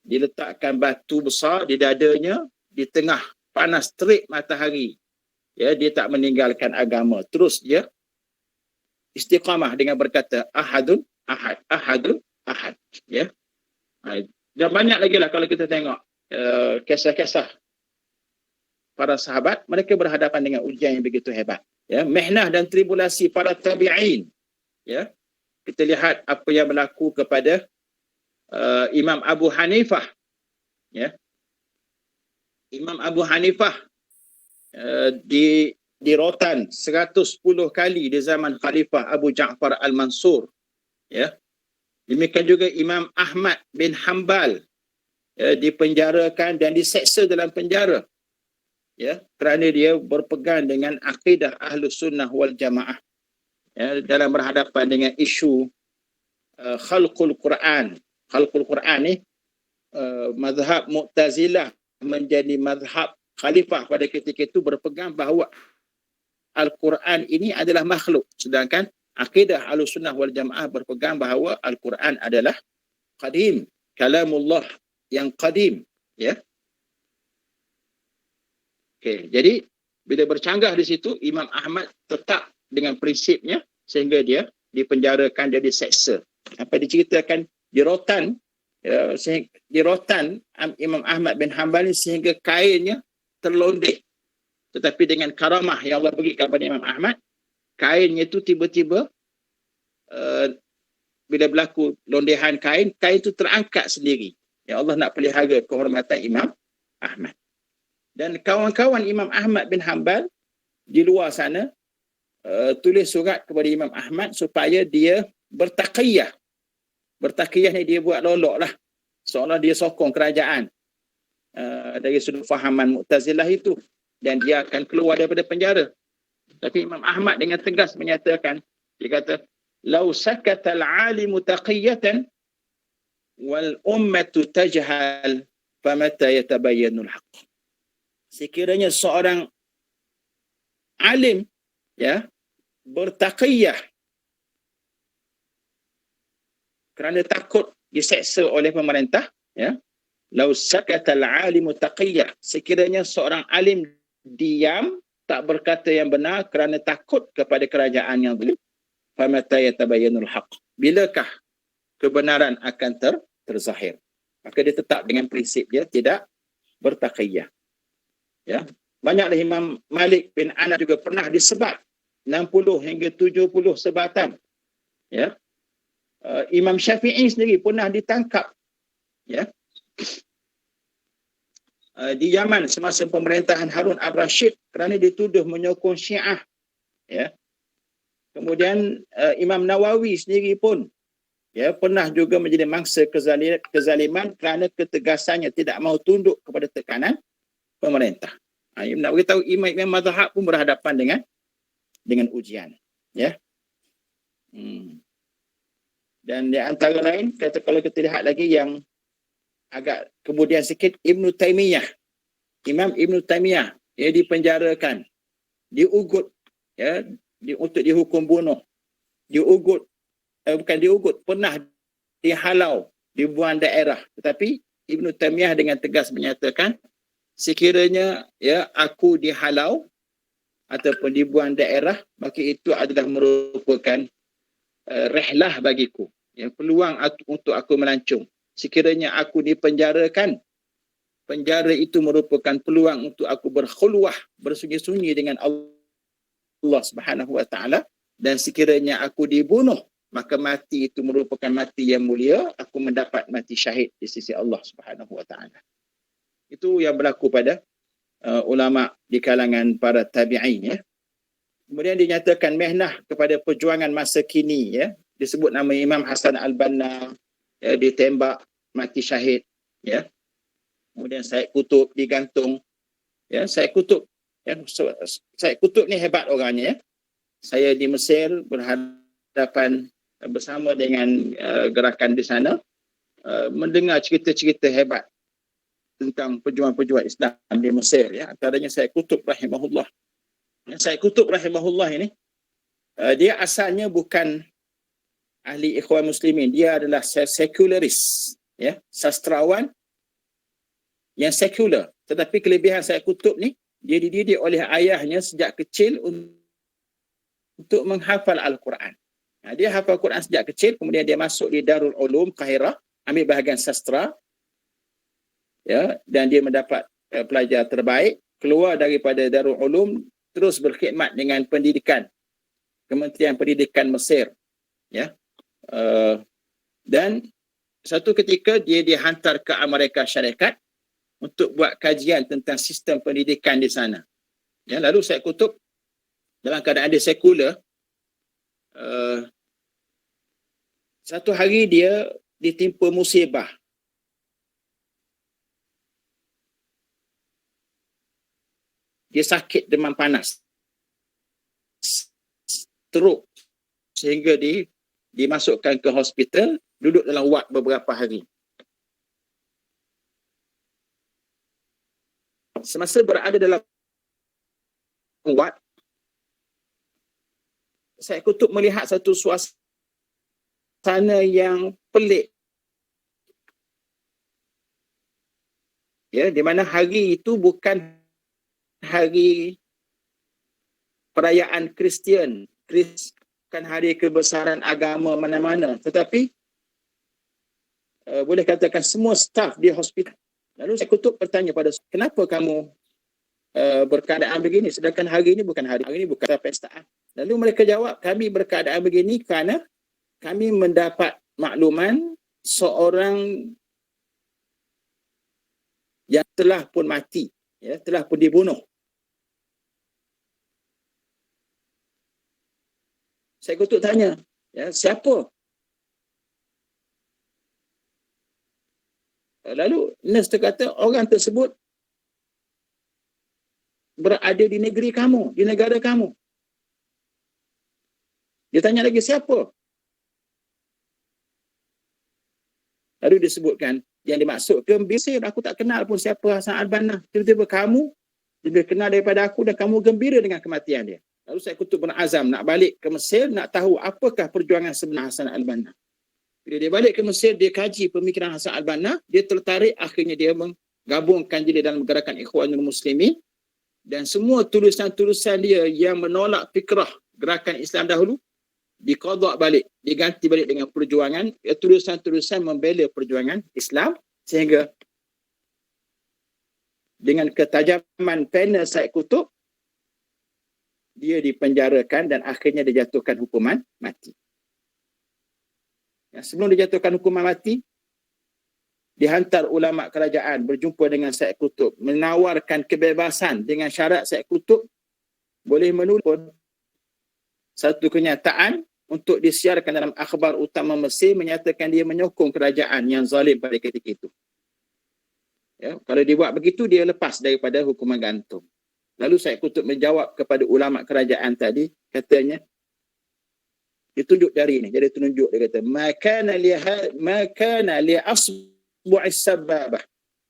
diletakkan batu besar di dadanya di tengah panas terik matahari. Ya, dia tak meninggalkan agama. Terus dia istiqamah dengan berkata ahadun ahad, ahadun ahad. Ya. Dan banyak lagi lah kalau kita tengok kisah-kisah para sahabat, mereka berhadapan dengan ujian yang begitu hebat. Ya, mihnah dan tribulasi para tabi'in. Ya, kita lihat apa yang berlaku kepada Imam Abu Hanifah. Ya, Imam Abu Hanifah di rotan 110 kali di zaman Khalifah Abu Ja'far Al-Mansur. Ya, demikian juga Imam Ahmad bin Hanbal dipenjarakan dan diseksa dalam penjara. Ya, kerana dia berpegang dengan akidah Ahlus Sunnah wal Jamaah, ya, dalam berhadapan dengan isu khalqul Quran. Khalqul Quran ni mazhab Mu'tazilah menjadi mazhab khalifah pada ketika itu, berpegang bahawa Al-Quran ini adalah makhluk, sedangkan akidah Ahlus Sunnah wal Jamaah berpegang bahawa Al-Quran adalah qadim, kalamullah yang qadim. Ya. Okay, jadi bila bercanggah di situ, Imam Ahmad tetap dengan prinsipnya sehingga dia dipenjarakan, dia diseksa. Apa diceritakan di rotan, Imam Ahmad bin Hanbal sehingga kainnya terlondek. Tetapi dengan karamah yang Allah beri kepada Imam Ahmad, kainnya itu tiba-tiba bila berlaku londehan kain itu terangkat sendiri. Ya, Allah nak pelihara kehormatan Imam Ahmad. Dan kawan-kawan Imam Ahmad bin Hanbal di luar sana tulis surat kepada Imam Ahmad supaya dia bertaqiyah. Bertaqiyah ni dia buat lolok lah, seolah dia sokong kerajaan dari sudut fahaman Mu'tazilah itu, dan dia akan keluar daripada penjara. Tapi Imam Ahmad dengan tegas menyatakan, dia kata, "Lau sakatal 'alimu taqiyatan wal ummatu tajhal famata yatabayyanul haqq." sekiranya seorang alim ya bertaqiyah kerana takut diseksa oleh pemerintah, ya, lau sakatal alimu taqiyah, sekiranya seorang alim diam tak berkata yang benar kerana takut kepada kerajaan yang zalim, famata yatabayyanul haqq, bilakah kebenaran akan terzahir? Maka dia tetap dengan prinsip dia tidak bertaqiyah. Ya, banyaklah Imam Malik bin Anas juga pernah disebat 60 hingga 70 sebatan. Ya. Imam Syafi'i sendiri pernah ditangkap, ya, di Yaman semasa pemerintahan Harun al-Rashid kerana dituduh menyokong Syiah, ya. Kemudian Imam Nawawi sendiri pun, ya, pernah juga menjadi mangsa kezaliman kerana ketegasannya tidak mahu tunduk kepada tekanan pemerintah. Nak beritahu imam mazhab pun berhadapan dengan ujian, ya. Dan di antara lain, kalau kita lihat lagi yang agak kemudian sikit, Ibn Taymiyah. Imam Ibn Taymiyah, dia dipenjarakan, diugut, ya, untuk dihukum bunuh. Bukan diugut, pernah dihalau, dibuang daerah. Tetapi Ibn Taymiyah dengan tegas menyatakan, sekiranya, ya, aku dihalau ataupun dibuang daerah, maka itu adalah merupakan rehlah bagiku, ya, peluang untuk aku melancong. Sekiranya aku dipenjarakan, penjara itu merupakan peluang untuk aku berkhulwah, bersunyi-sunyi dengan Allah Subhanahu wa taala, dan sekiranya aku dibunuh, maka mati itu merupakan mati yang mulia, aku mendapat mati syahid di sisi Allah Subhanahu wa taala. Itu yang berlaku pada ulama di kalangan para tabi'in, ya. Kemudian dinyatakan mehnah kepada perjuangan masa kini, ya. Disebut nama Imam Hasan al-Banna, ya, ditembak mati syahid, ya. Kemudian Said Qutb digantung, ya. Said Qutb, ya, Said Qutb ni hebat orangnya, ya. Saya di Mesir berhadapan bersama dengan gerakan di sana, mendengar cerita-cerita hebat tentang pejuang-pejuang Islam di Mesir, ya. Antaranya Said Qutb rahimahullah. Said Qutb rahimahullah ini, dia asalnya bukan ahli Ikhwan Muslimin, dia adalah sekularis, ya, sastrawan yang sekular. Tetapi kelebihan Said Qutb ni, dia dididik oleh ayahnya sejak kecil untuk menghafal Al-Quran. Dia hafal Quran sejak kecil, kemudian dia masuk di Darul Ulum Kahirah, ambil bahagian sastra, ya, dan dia mendapat pelajar terbaik, keluar daripada Darul Ulum, terus berkhidmat dengan pendidikan, Kementerian Pendidikan Mesir, ya. Dan satu ketika dia dihantar ke Amerika Syarikat untuk buat kajian tentang sistem pendidikan di sana. Ya, lalu Said Qutb dalam keadaan dia sekular, satu hari dia ditimpa musibah. Dia sakit demam panas, teruk, sehingga dimasukkan ke hospital, duduk dalam ward beberapa hari. Semasa berada dalam ward, Said Qutb melihat satu suasana yang pelik, ya, di mana hari itu bukan hari perayaan Kristian, bukan hari kebesaran agama mana-mana, tetapi boleh katakan semua staf di hospital. Lalu Said Qutb bertanya pada, kenapa kamu berkeadaan begini, sedangkan hari ini bukan pestaan? Lalu mereka jawab, kami berkeadaan begini kerana kami mendapat makluman seorang yang telah pun mati, ya, telah pun dibunuh. Saya Qutb tanya, ya, siapa? Lalu nurse kata, orang tersebut berada di negeri kamu, di negara kamu. Dia tanya lagi, siapa? Lalu disebutkan, yang dimaksudkan Mesir, aku tak kenal pun siapa Hasan al-Banna. Tiba-tiba kamu lebih kenal daripada aku dan kamu gembira dengan kematian dia. Lalu Said Qutb berazam nak balik ke Mesir, nak tahu apakah perjuangan sebenar Hasan al-Banna. Bila dia balik ke Mesir, dia kaji pemikiran Hasan al-Banna, dia tertarik, akhirnya dia menggabungkan diri dalam gerakan Ikhwanul Muslimin, dan semua tulisan-tulisan dia yang menolak fikrah gerakan Islam dahulu, diqadak balik, diganti balik dengan perjuangan, tulisan-tulisan membela perjuangan Islam, sehingga dengan ketajaman panel Said Qutb, dia dipenjarakan dan akhirnya dijatuhkan hukuman mati. Sebelum dijatuhkan hukuman mati, dihantar ulama kerajaan berjumpa dengan Said Qutb, menawarkan kebebasan dengan syarat Said Qutb boleh menulis satu kenyataan untuk disiarkan dalam akhbar utama Mesir, menyatakan dia menyokong kerajaan yang zalim pada ketika itu. Ya, kalau dia buat begitu, dia lepas daripada hukuman gantung. Lalu Said Qutb menjawab kepada ulama kerajaan tadi, katanya, dia tunjuk jari ni, jadi tunjuk, dia kata, ma kana li asbu'is sababah,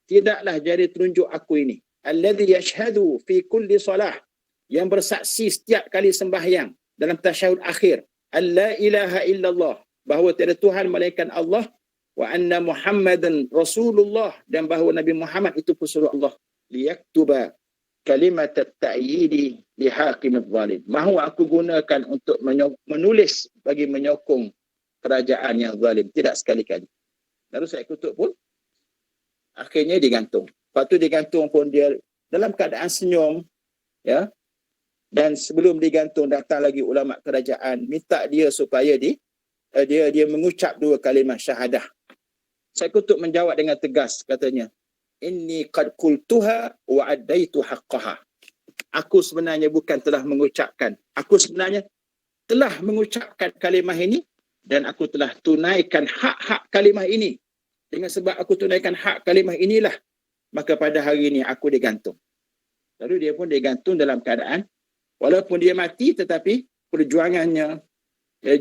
tidaklah jari tunjuk aku ini, alladhi yashhadu fi kulli salah, yang bersaksi setiap kali sembahyang dalam tasyahud akhir, alla ilaha illallah, bahawa tiada Tuhan melainkan Allah, wa anna Muhammadan Rasulullah, dan bahawa Nabi Muhammad itu pesuruh Allah, liyaktuba kalimat at-ta'yidi li hakim adh-dhalim, mahu aku gunakan untuk menulis bagi menyokong kerajaan yang zalim, tidak sekali-kali. Lalu Said Qutb pun akhirnya digantung. Lepas tu digantung pun dia dalam keadaan senyum, ya. Dan sebelum digantung datang lagi ulama kerajaan minta dia supaya dia mengucap 2 kalimah syahadah. Said Qutb menjawab dengan tegas, katanya, inni qad qultuha wa addaitu haqqaha. Aku sebenarnya bukan telah mengucapkan, aku sebenarnya telah mengucapkan kalimah ini dan aku telah tunaikan hak-hak kalimah ini. Dengan sebab aku tunaikan hak kalimah inilah, maka pada hari ini aku digantung. Lalu dia pun digantung dalam keadaan walaupun dia mati, tetapi perjuangannya,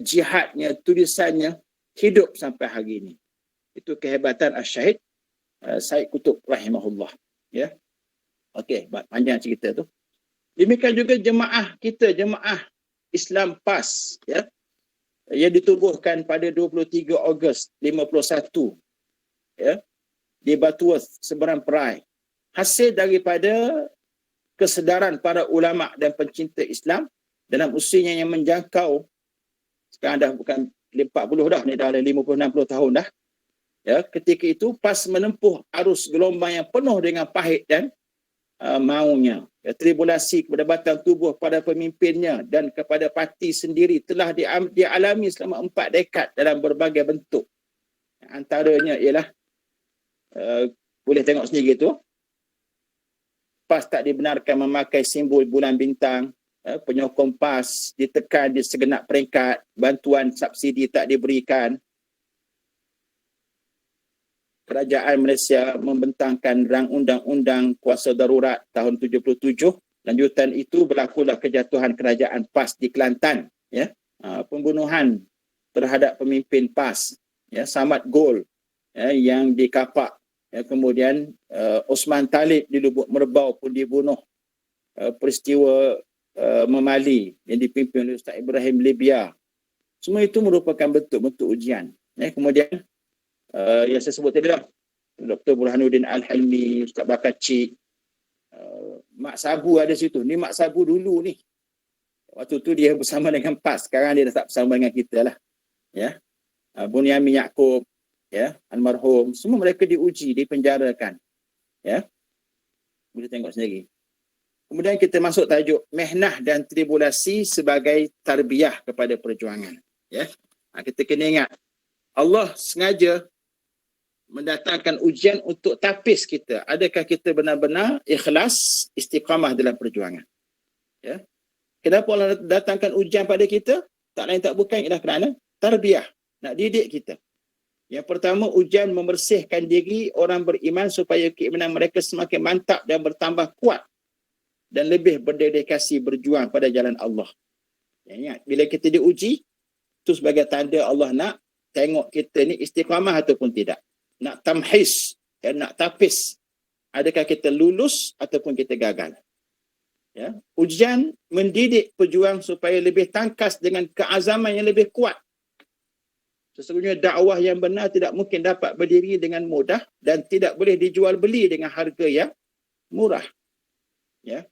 jihadnya, tulisannya hidup sampai hari ini. Itu kehebatan Asy-Syahid Said Qutb rahimahullah. Ya. Okey, panjang cerita tu. Demikian juga jemaah kita, jemaah Islam PAS, ya, yang ditubuhkan pada 23 Ogos 51, ya, di Butterworth, Seberang Perai. Hasil daripada kesedaran para ulama dan pencinta Islam dalam usianya yang menjangkau, sekarang dah bukan 40 dah, ni dah 50-60 tahun dah. Ya, ketika itu PAS menempuh arus gelombang yang penuh dengan pahit dan maunya. Ya, tribulasi kepada batang tubuh pada pemimpinnya dan kepada parti sendiri telah dialami selama 4 dekad dalam berbagai bentuk. Antaranya ialah boleh tengok sendiri tu, PAS tak dibenarkan memakai simbol bulan bintang, penyokong PAS ditekan di segenap peringkat, bantuan subsidi tak diberikan. Kerajaan Malaysia membentangkan rang undang-undang kuasa darurat tahun 77. Lanjutan itu berlakulah kejatuhan kerajaan PAS di Kelantan, ya. Pembunuhan terhadap pemimpin PAS, ya, Samad Gol, ya, yang dikapak. Ya, kemudian Osman Talib di Lubuk Merbau pun dibunuh. Peristiwa Memali yang dipimpin oleh Ustaz Ibrahim Libya. Semua itu merupakan bentuk-bentuk ujian. Ya, kemudian yang saya sebut tadi lah, Dr. Burhanuddin Al-Halmi, Ustaz Bakar Cik, Mak Sabu ada situ. Ni Mak Sabu dulu ni. Waktu tu dia bersama dengan PAS. Sekarang dia dah tak bersama dengan kita lah. Ya. Bunyamin Yaakob, ya, almarhum, semua mereka diuji, dipenjarakan. Ya. Boleh tengok sendiri. Kemudian kita masuk tajuk Mehnah dan Tribulasi sebagai tarbiyah kepada perjuangan. Ya. Kita kena ingat, Allah sengaja mendatangkan ujian untuk tapis kita. Adakah kita benar-benar ikhlas, istiqamah dalam perjuangan? Ya. Kenapa Allah datangkan ujian pada kita? Tak lain tak bukan ialah kerana tarbiyah, nak didik kita. Yang pertama, ujian membersihkan diri orang beriman supaya keimanan mereka semakin mantap dan bertambah kuat dan lebih berdedikasi berjuang pada jalan Allah. Ya, ingat, bila kita diuji, itu sebagai tanda Allah nak tengok kita ni istiqamah ataupun tidak. Nak tamhis, nak tapis. Adakah kita lulus ataupun kita gagal. Ya, ujian mendidik pejuang supaya lebih tangkas dengan keazaman yang lebih kuat. Sesungguhnya dakwah yang benar tidak mungkin dapat berdiri dengan mudah dan tidak boleh dijual beli dengan harga yang murah. Ya.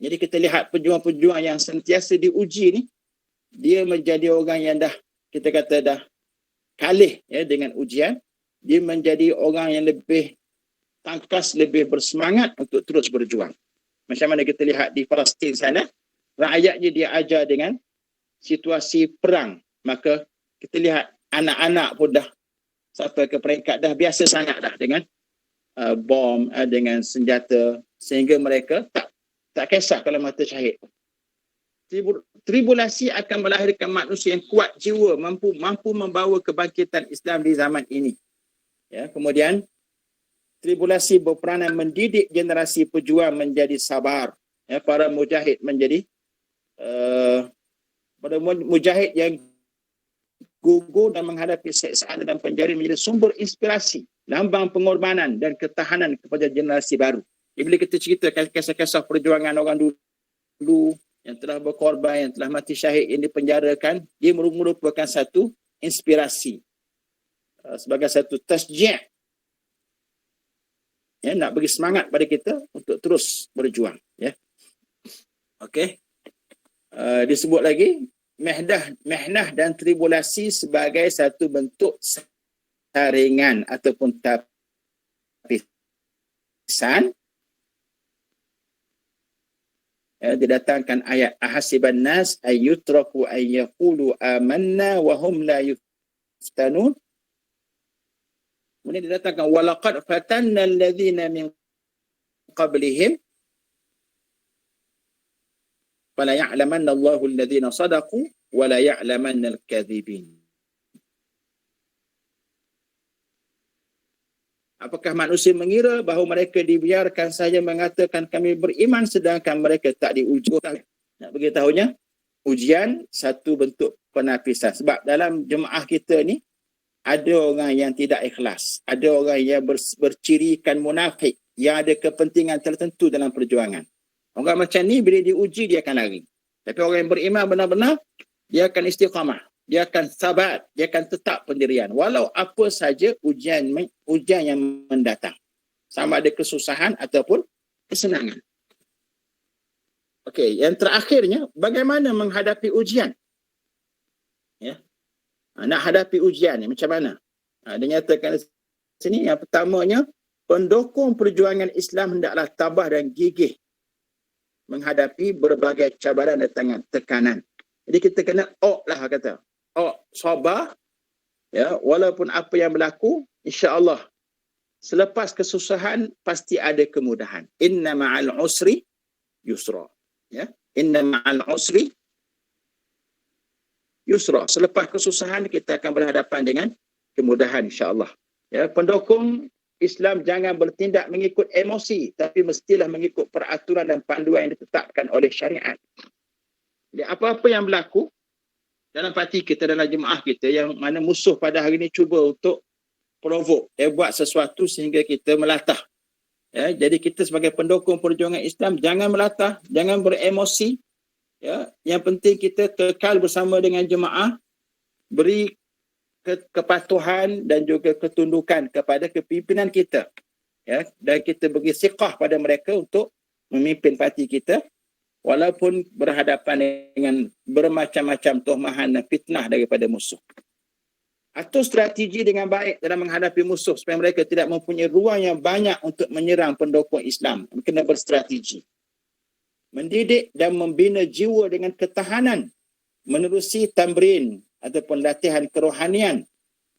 Jadi kita lihat pejuang-pejuang yang sentiasa diuji ni, dia menjadi orang yang dah, kita kata dah kalih ya dengan ujian, dia menjadi orang yang lebih tangkas, lebih bersemangat untuk terus berjuang. Macam mana kita lihat di Palestin sana, rakyatnya dia ajar dengan situasi perang. Maka kita lihat anak-anak pun dah sampai ke peringkat dah biasa sangat dah dengan bom, dengan senjata, sehingga mereka tak kisah kalau mata syahid. Tribulasi akan melahirkan manusia yang kuat jiwa, mampu membawa kebangkitan Islam di zaman ini. Ya, kemudian tribulasi berperanan mendidik generasi pejuang menjadi sabar. Ya, para mujahid menjadi para mujahid yang gugur dan menghadapi siksaan dan penjara menjadi sumber inspirasi, lambang pengorbanan dan ketahanan kepada generasi baru. Jadi bila kita cerita kisah-kisah perjuangan orang dulu yang telah berkorban, yang telah mati syahid, yang dipenjarakan, dia merupakan satu inspirasi, sebagai satu tasji', ya, nak beri semangat pada kita untuk terus berjuang. Ya. Okey. Disebut lagi mehnah dan tribulasi sebagai satu bentuk saringan ataupun tapisan. Didatangkan ayat ahasiban nas ayyutraku ayyaqulu amanna wa hum la yuftanun. Kemudian didatangkan walaqad fatanna alladhina min qablihim fala ya'lamanna Allahu alladhina sadaqu wa la ya'lamanna al-kadhibin. Apakah manusia mengira bahawa mereka dibiarkan saja mengatakan kami beriman sedangkan mereka tak diuji? Nak beritahunya, ujian satu bentuk penapisan. Sebab dalam jemaah kita ni ada orang yang tidak ikhlas, ada orang yang bercirikan munafik, yang ada kepentingan tertentu dalam perjuangan. Orang macam ni bila diuji dia akan lari. Tapi orang yang beriman benar-benar, dia akan istiqamah, dia akan sabar, dia akan tetap pendirian walau apa saja ujian yang mendatang, sama ada kesusahan ataupun kesenangan. Okey, yang terakhirnya bagaimana menghadapi ujian? Ya. Nak hadapi ujian ni macam mana? Dia nyatakan di sini yang pertamanya, pendukung perjuangan Islam hendaklah tabah dan gigih menghadapi berbagai cabaran dan tekanan. Jadi kita kena kata. Sabar, ya, walaupun apa yang berlaku, insya-Allah selepas kesusahan pasti ada kemudahan. Inna ma'al usri yusra. Ya, inna ma'al usri yusra. Selepas kesusahan kita akan berhadapan dengan kemudahan, insya-Allah. Ya, pendukung Islam jangan bertindak mengikut emosi, tapi mestilah mengikut peraturan dan panduan yang ditetapkan oleh syariat. Jadi apa-apa yang berlaku dalam parti kita, dalam jemaah kita, yang mana musuh pada hari ini cuba untuk provok, buat sesuatu sehingga kita melatah. Ya, jadi kita sebagai pendukung perjuangan Islam jangan melatah, jangan beremosi. Ya, yang penting kita kekal bersama dengan jemaah, beri kepatuhan dan juga ketundukan kepada kepimpinan kita. Ya, dan kita beri siqah pada mereka untuk memimpin parti kita, walaupun berhadapan dengan bermacam-macam tuhmahan dan fitnah daripada musuh. Atur strategi dengan baik dalam menghadapi musuh supaya mereka tidak mempunyai ruang yang banyak untuk menyerang pendukung Islam. Kena berstrategi. Mendidik dan membina jiwa dengan ketahanan, menerusi tamrin ataupun latihan kerohanian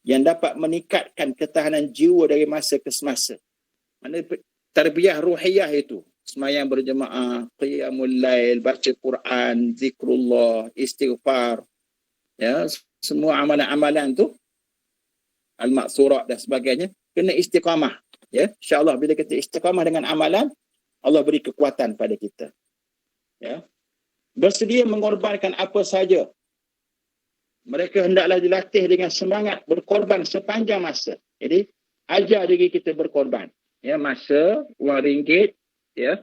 yang dapat meningkatkan ketahanan jiwa dari masa ke semasa. Mana tarbiyah ruhiyah itu, semayang berjemaah, qiyamul lail, baca Quran, zikrullah, istighfar, ya, semua amalan-amalan tu, al-maqsurat dan sebagainya, kena istiqamah. Ya, insya-Allah bila kita istiqamah dengan amalan, Allah beri kekuatan pada kita. Ya. Bersedia mengorbankan apa saja. Mereka hendaklah dilatih dengan semangat berkorban sepanjang masa. Jadi ajar diri kita berkorban. Ya, masa, wang ringgit, ya,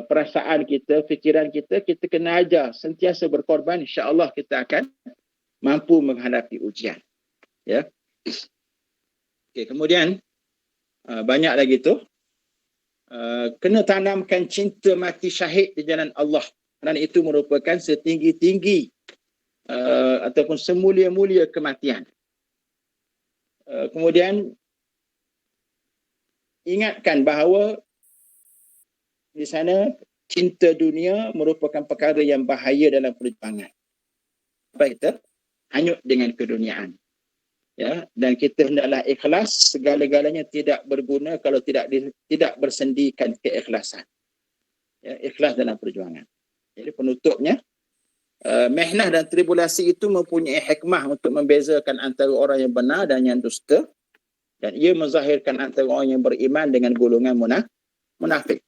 perasaan kita, fikiran kita, kita kena ajar sentiasa berkorban, insya-Allah kita akan mampu menghadapi ujian. Ya. Okey, kemudian banyak lagi tu. Kena tanamkan cinta mati syahid di jalan Allah. Kerana itu merupakan setinggi-tinggi ataupun semulia-mulia kematian. Kemudian ingatkan bahawa di sana cinta dunia merupakan perkara yang bahaya dalam perjuangan. Supaya kita hanyut dengan keduniaan. Ya, dan kita hendaklah ikhlas, segala-galanya tidak berguna kalau tidak bersendikan keikhlasan. Ya, ikhlas dalam perjuangan. Jadi penutupnya, mihnah dan tribulasi itu mempunyai hikmah untuk membezakan antara orang yang benar dan yang dusta, dan ia menzahirkan antara orang yang beriman dengan golongan munafik.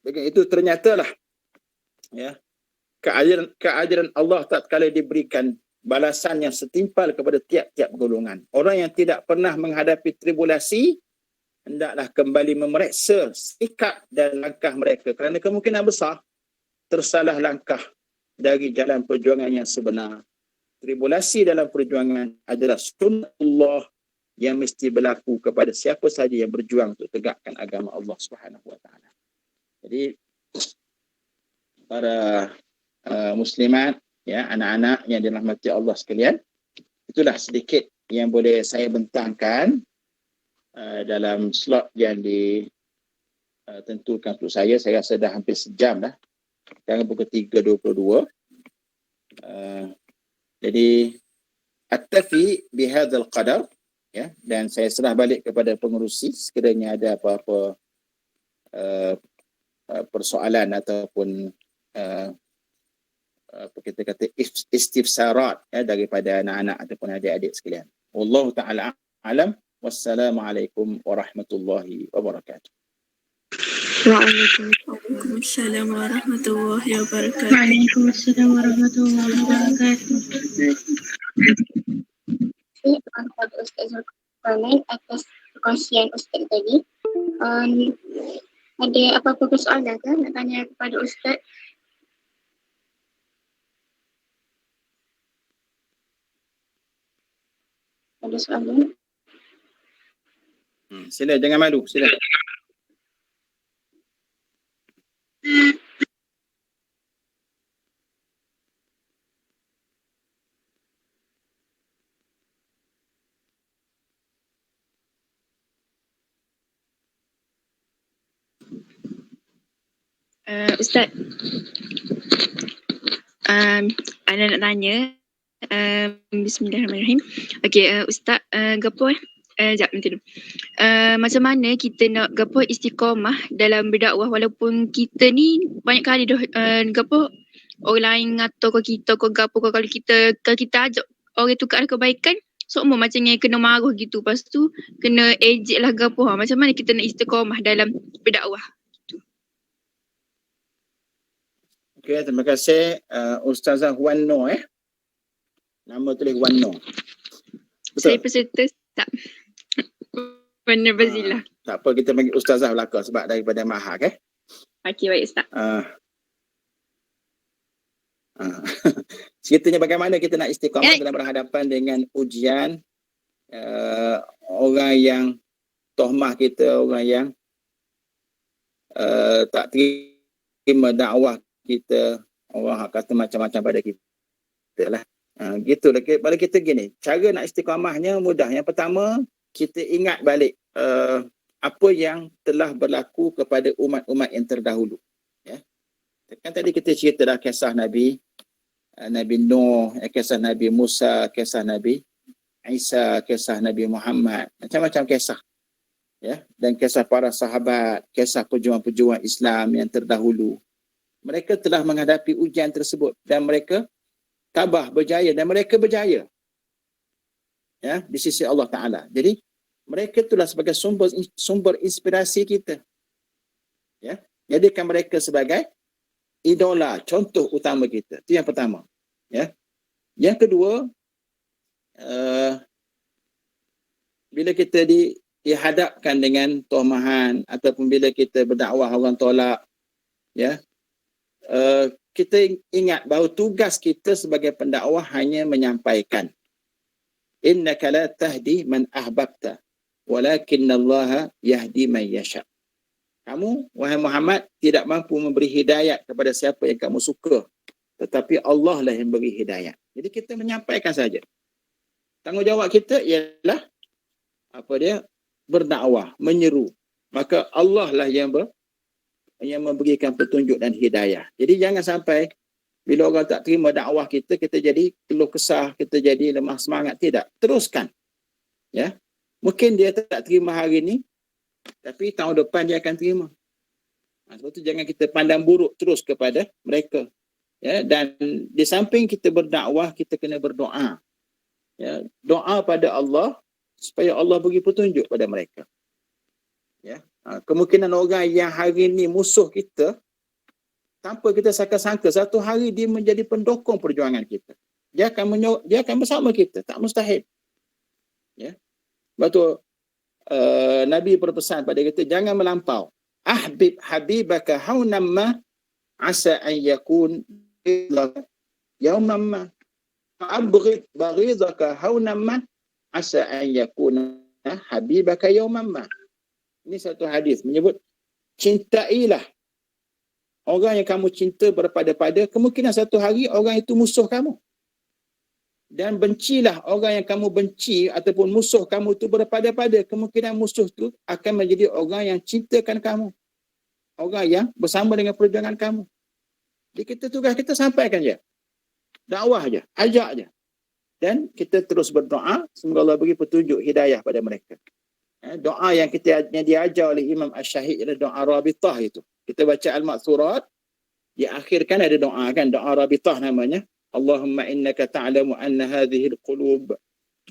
Dengan itu ternyatalah ya, keajaran Allah tatkala diberikan balasan yang setimpal kepada tiap-tiap golongan. Orang yang tidak pernah menghadapi tribulasi hendaklah kembali memeriksa sikap dan langkah mereka, kerana kemungkinan besar tersalah langkah dari jalan perjuangan yang sebenar. Tribulasi dalam perjuangan adalah sunnah Allah yang mesti berlaku kepada siapa sahaja yang berjuang untuk tegakkan agama Allah Subhanahu Wa Taala. Jadi para muslimat, ya, anak-anak yang dirahmati Allah sekalian, itulah sedikit yang boleh saya bentangkan dalam slot yang ditentukan untuk saya. Saya rasa dah hampir sejam dah. Sekarang pukul 3.22. Jadi attafi bihadzal qadar, ya, dan saya serah balik kepada pengerusi sekiranya ada apa-apa persoalan ataupun apa kita kata istifsarat, ya, daripada anak-anak ataupun adik-adik sekalian. Wallahu taala alam. Wassalamualaikum warahmatullahi wabarakatuh. Waalaikumsalam warahmatullahi wabarakatuh. Waalaikumsalam warahmatullahi wabarakatuh. Terima kasih kepada Ustaz Zulkarnain atas perkongsian Ustaz tadi. Ada apa-apa persoalan ke nak tanya kepada Ustaz? Ada soalan? Sila, jangan malu, sila. Ustaz, Ana nak tanya. Bismillahirrahmanirrahim. Okey, Ustaz, gapo sekejap nanti dulu. Macam mana kita nak gapo istiqamah dalam berdakwah walaupun kita ni banyak kali dah gapo orang lain ngatur ke kita ke gapo ke, kalau kita ajak orang tu ke arah kebaikan, semua macamnya kena marah gitu, lepas tu kena ejek lah gapo. Macam mana kita nak istiqamah dalam berdakwah? Okey, terima kasih Ustazah Wan Noor, nama tulis Wan Noor. Saya peserta tak. Benar Bazilah. Tak apa, kita panggil Ustazah belaka sebab daripada Mahak. Okey, baik Ustaz. Ceritanya bagaimana kita nak istiqamah dalam berhadapan dengan ujian orang yang tohmah kita, orang yang tak terima dakwah kita, orang kata macam-macam pada kita lah. Gitulah pada kita gini. Cara nak istiqamahnya mudah. Yang pertama, kita ingat balik apa yang telah berlaku kepada umat-umat yang terdahulu. Ya. Kan tadi kita cerita dah kisah Nabi Nuh, kisah Nabi Musa, kisah Nabi Isa, kisah Nabi Muhammad, macam-macam kisah. Ya, dan kisah para sahabat, kisah pejuang-pejuang Islam yang terdahulu. Mereka telah menghadapi ujian tersebut dan mereka tabah, berjaya, dan mereka berjaya. Ya, di sisi Allah Ta'ala. Jadi, mereka itulah sebagai sumber inspirasi kita. Ya, jadikan mereka sebagai idola, contoh utama kita. Itu yang pertama. Ya. Yang kedua, bila kita dihadapkan dengan tohmahan ataupun bila kita berdakwah orang tolak, Ya. Kita ingat bahawa tugas kita sebagai pendakwah hanya menyampaikan. Innaka la tahdi man ahbabta walakinallaha yahdi man yasha. Kamu, wahai Muhammad, tidak mampu memberi hidayat kepada siapa yang kamu suka, tetapi Allah lah yang beri hidayat. Jadi kita menyampaikan saja. Tanggungjawab kita ialah berdakwah, menyeru. Maka Allah lah yang memberikan petunjuk dan hidayah. Jadi jangan sampai bila orang tak terima dakwah kita jadi keluh kesah, kita jadi lemah semangat. Tidak. Teruskan. Ya. Mungkin dia tak terima hari ni, tapi tahun depan dia akan terima. Sebab tu jangan kita pandang buruk terus kepada mereka. Ya. Dan di samping kita berdakwah, kita kena berdoa. Ya. Doa pada Allah supaya Allah beri petunjuk pada mereka. Ya. Kemungkinan orang yang hari ini musuh kita, tanpa kita sangka-sangka, satu hari dia menjadi pendokong perjuangan kita. Dia akan bersama kita, tak mustahil. Ya. Sebab tu Nabi berpesan pada kita, jangan melampau. Ahbib habibaka haunamma asa an yakun yaumamma. Fa'abghid baghidaka haunamma asa an yakuna habibaka yaumamma. Ini satu hadis menyebut, cintailah orang yang kamu cinta berpada-pada, kemungkinan satu hari orang itu musuh kamu. Dan bencilah orang yang kamu benci ataupun musuh kamu itu berpada-pada, kemungkinan musuh itu akan menjadi orang yang cintakan kamu. Orang yang bersama dengan perjuangan kamu. Jadi tugas kita sampaikan je. Dakwah je, ajak je. Dan kita terus berdoa, semoga Allah beri petunjuk hidayah pada mereka. Doa yang diajar oleh Imam Asy-Syahid adalah doa Rabithah itu. Kita baca Al-Ma'thurat, di akhir kan ada doa kan, doa Rabithah namanya. Allahumma innaka ta'lamu anna hadhihi al-qulub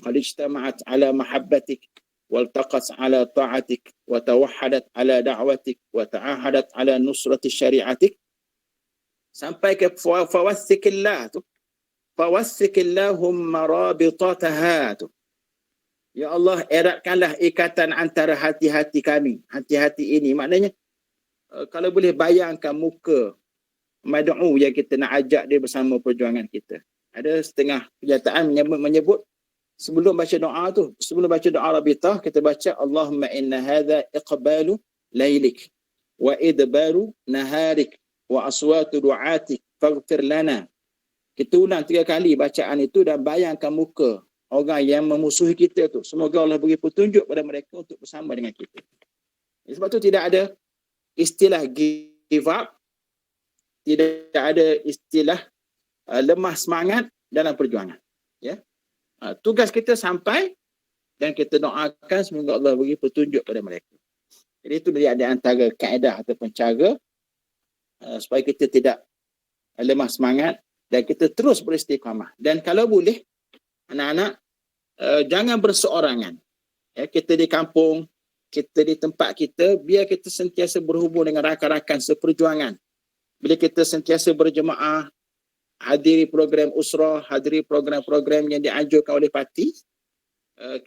qad ijtama'at ala mahabbatik waltaqat ala ta'atik wa tawahhadat ala da'watik wa ta'ahadat ala nusrati syari'atik. Sampai ke fawassikillah tu. Fawassikillahumma rabitataha tu. Ya Allah, eratkanlah ikatan antara hati-hati kami. Hati-hati ini. Maknanya, kalau boleh bayangkan muka mad'u yang kita nak ajak dia bersama perjuangan kita. Ada setengah kenyataan menyebut sebelum baca doa tu, sebelum baca doa Rabithah, kita baca Allahumma inna hadha iqbalu laylik wa idbaru naharik wa aswatu du'atik faghfir lana. Kita ulang 3 kali bacaan itu dan bayangkan muka orang yang memusuhi kita tu. Semoga Allah beri petunjuk pada mereka untuk bersama dengan kita. Sebab tu tidak ada istilah give up, tidak ada istilah lemah semangat dalam perjuangan. Ya. Tugas kita sampai dan kita doakan semoga Allah beri petunjuk pada mereka. Jadi itu dia ada antara kaedah ataupun cara supaya kita tidak lemah semangat dan kita terus beristiqamah. Dan kalau boleh, anak-anak, jangan berseorangan. Ya, kita di kampung, kita di tempat kita, biar kita sentiasa berhubung dengan rakan-rakan seperjuangan. Bila kita sentiasa berjemaah, hadiri program usrah, hadiri program-program yang dianjurkan oleh parti,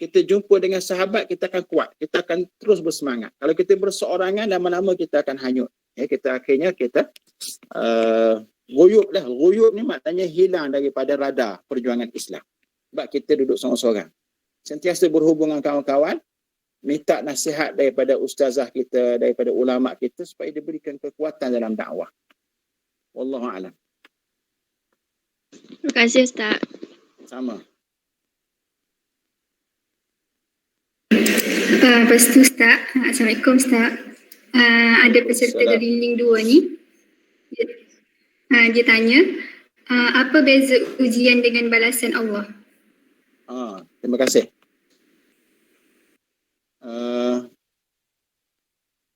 kita jumpa dengan sahabat, kita akan kuat. Kita akan terus bersemangat. Kalau kita berseorangan, lama-lama kita akan hanyut. Ya, kita guyub lah. Guyub ni maknanya hilang daripada radar perjuangan Islam. Sebab kita duduk seorang-seorang. Sentiasa berhubung dengan kawan-kawan, minta nasihat daripada ustazah kita, daripada ulama kita supaya diberikan kekuatan dalam dakwah. Wallahu a'lam. Terima kasih Ustaz. Sama. Lepas tu Ustaz, Assalamualaikum Ustaz. Ada peserta dari link 2 ni. Dia tanya, apa beza ujian dengan balasan Allah? Terima kasih.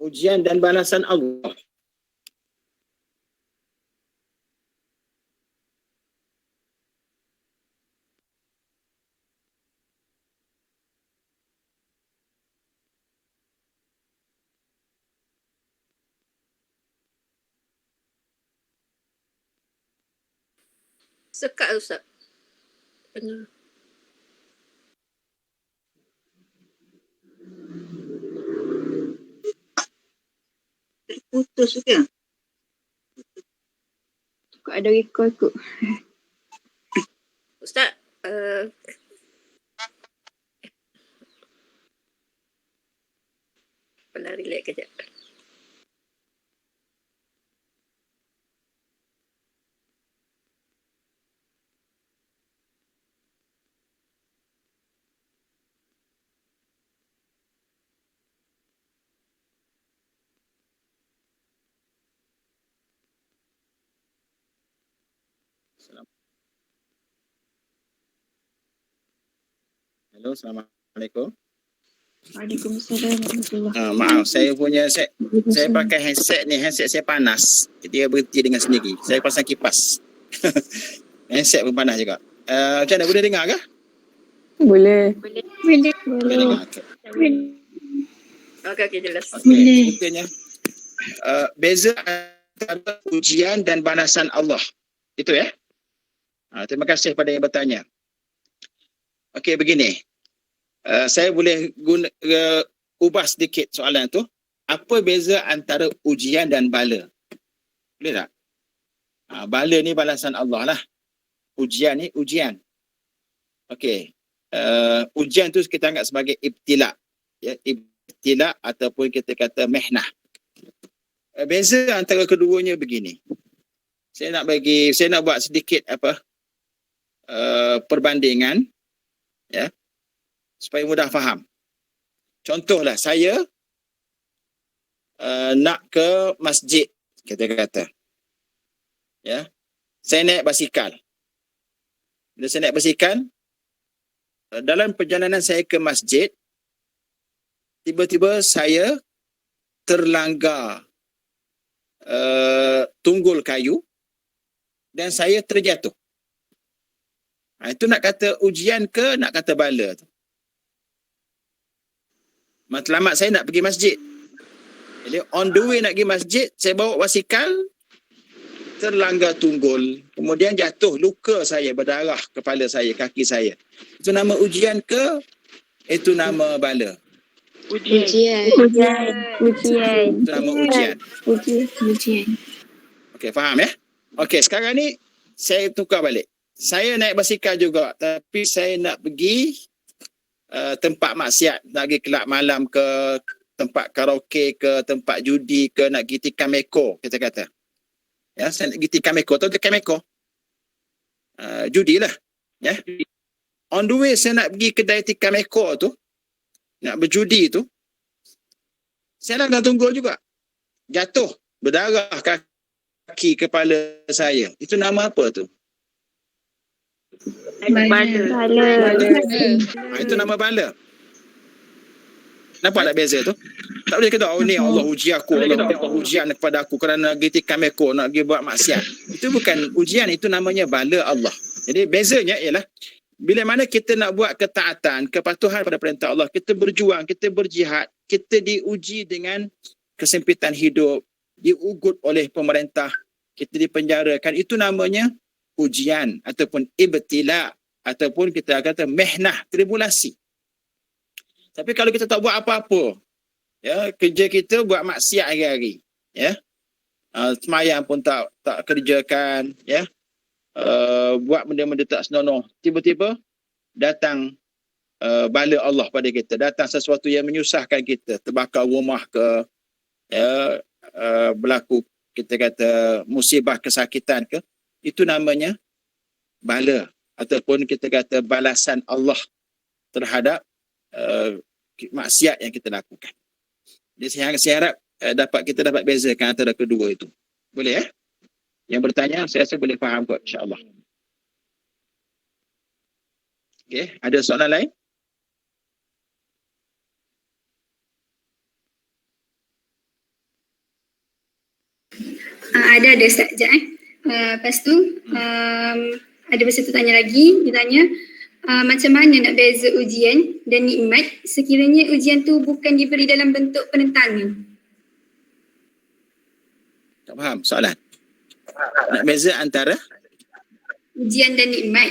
Ujian dan balasan Allah. Sekat Ustaz. Benar. Putus juga. ada rekod kot. Ustaz, pernah relax kejap. Hello, Assalamualaikum. Waalaikumsalam warahmatullahi Maaf, saya pakai handset ni, handset saya panas. Dia berhenti dengan sendiri. Saya pasang kipas. Handset pun panas juga. Macam mana, boleh dengar ke? Boleh. Boleh dengar. Okey, jelas. Okey, ceritanya. Beza antara ujian dan balasan Allah. Itu ya? Terima kasih pada yang bertanya. Okey, begini. Saya boleh ubah sedikit soalan tu. Apa beza antara ujian dan bala? Boleh tak? Bala ni balasan Allah lah. Ujian ni ujian. Okey. Ujian tu kita anggap sebagai ibtila. Ya, ibtila ataupun kita kata mihnah. Beza antara keduanya begini. Saya nak buat sedikit perbandingan, ya, supaya mudah faham. Contohlah, saya nak ke masjid, kita kata. Ya. Saya naik basikal. Bila saya naik basikal, dalam perjalanan saya ke masjid, tiba-tiba saya terlanggar tunggul kayu dan saya terjatuh. Itu nak kata ujian ke nak kata bala tu? Matlamat saya nak pergi masjid. Jadi on the way nak pergi masjid, saya bawa basikal, terlanggar tunggul, kemudian jatuh, luka saya, berdarah kepala saya, kaki saya. Itu nama ujian ke? Itu nama bala? Ujian. Itu nama ujian. Ujian. Okey, faham ya? Okey, sekarang ni saya tukar balik. Saya naik basikal juga, tapi saya nak pergi tempat maksiat, nak pergi kelab malam ke, tempat karaoke ke, tempat judi ke, nak pergi tikam meko, kita kata. Ya, saya nak pergi tikam meko. Tahu tikam meko? Judi lah. Ya. On the way saya nak pergi kedai tikam meko tu, nak berjudi tu, saya langgar tunggul juga. Jatuh, berdarah kaki kepala saya. Itu nama apa tu? Bala. Itu nama bala. Nampak tak beza tu? Tak boleh kata, oh ni Allah uji aku, Allah ujian kepada aku kerana pergi tikam meko, nak pergi buat maksiat. Itu bukan ujian, itu namanya bala Allah. Jadi bezanya ialah, bila mana kita nak buat ketaatan, kepatuhan pada perintah Allah, kita berjuang, kita berjihad, kita diuji dengan kesempitan hidup, diugut oleh pemerintah, kita dipenjarakan, itu namanya ujian ataupun ibtila ataupun kita kata mihnah, tribulasi. Tapi kalau kita tak buat apa-apa, ya, kerja kita buat maksiat hari-hari, ya, semayang pun tak kerjakan, ya, buat benda-benda tak senonoh, tiba-tiba datang bala Allah pada kita, datang sesuatu yang menyusahkan kita, terbakar rumah ke, ya, berlaku kita kata musibah kesakitan ke, itu namanya bala ataupun kita kata balasan Allah terhadap maksiat yang kita lakukan. Jadi saya harap kita dapat bezakan antara kedua itu. Boleh ya? Yang bertanya saya rasa boleh faham kot, insya-Allah. Okey, ada soalan lain? Ada Ustaz sekejap. Lepas tu ada peserta tanya lagi, dia tanya macam mana nak beza ujian dan nikmat sekiranya ujian tu bukan diberi dalam bentuk penentangan? Tak faham soalan. Nak beza antara ujian dan nikmat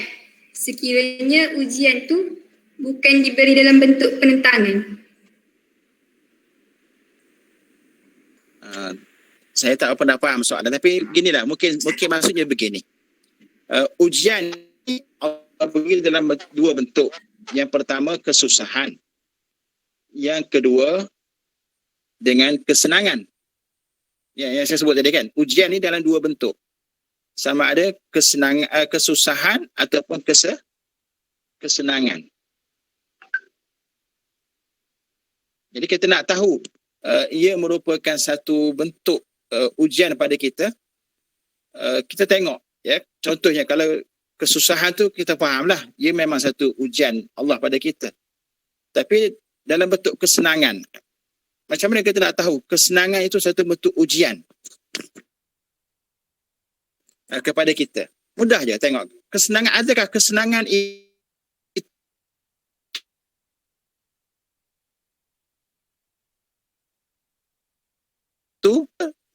sekiranya ujian tu bukan diberi dalam bentuk penentangan. Saya tak pernah faham soalan, tapi beginilah, mungkin maksudnya begini. Ujian ni Allah beri dalam dua bentuk. Yang pertama kesusahan. Yang kedua dengan kesenangan. Yang saya sebut tadi kan, ujian ni dalam dua bentuk. Sama ada kesusahan ataupun kesenangan. Jadi kita nak tahu ia merupakan satu bentuk ujian pada kita. Kita tengok, ya, contohnya kalau kesusahan tu kita fahamlah, ia memang satu ujian Allah pada kita. Tapi dalam bentuk kesenangan, macam mana kita nak tahu kesenangan itu satu bentuk ujian kepada kita? Mudah je tengok. Kesenangan, adakah kesenangan itu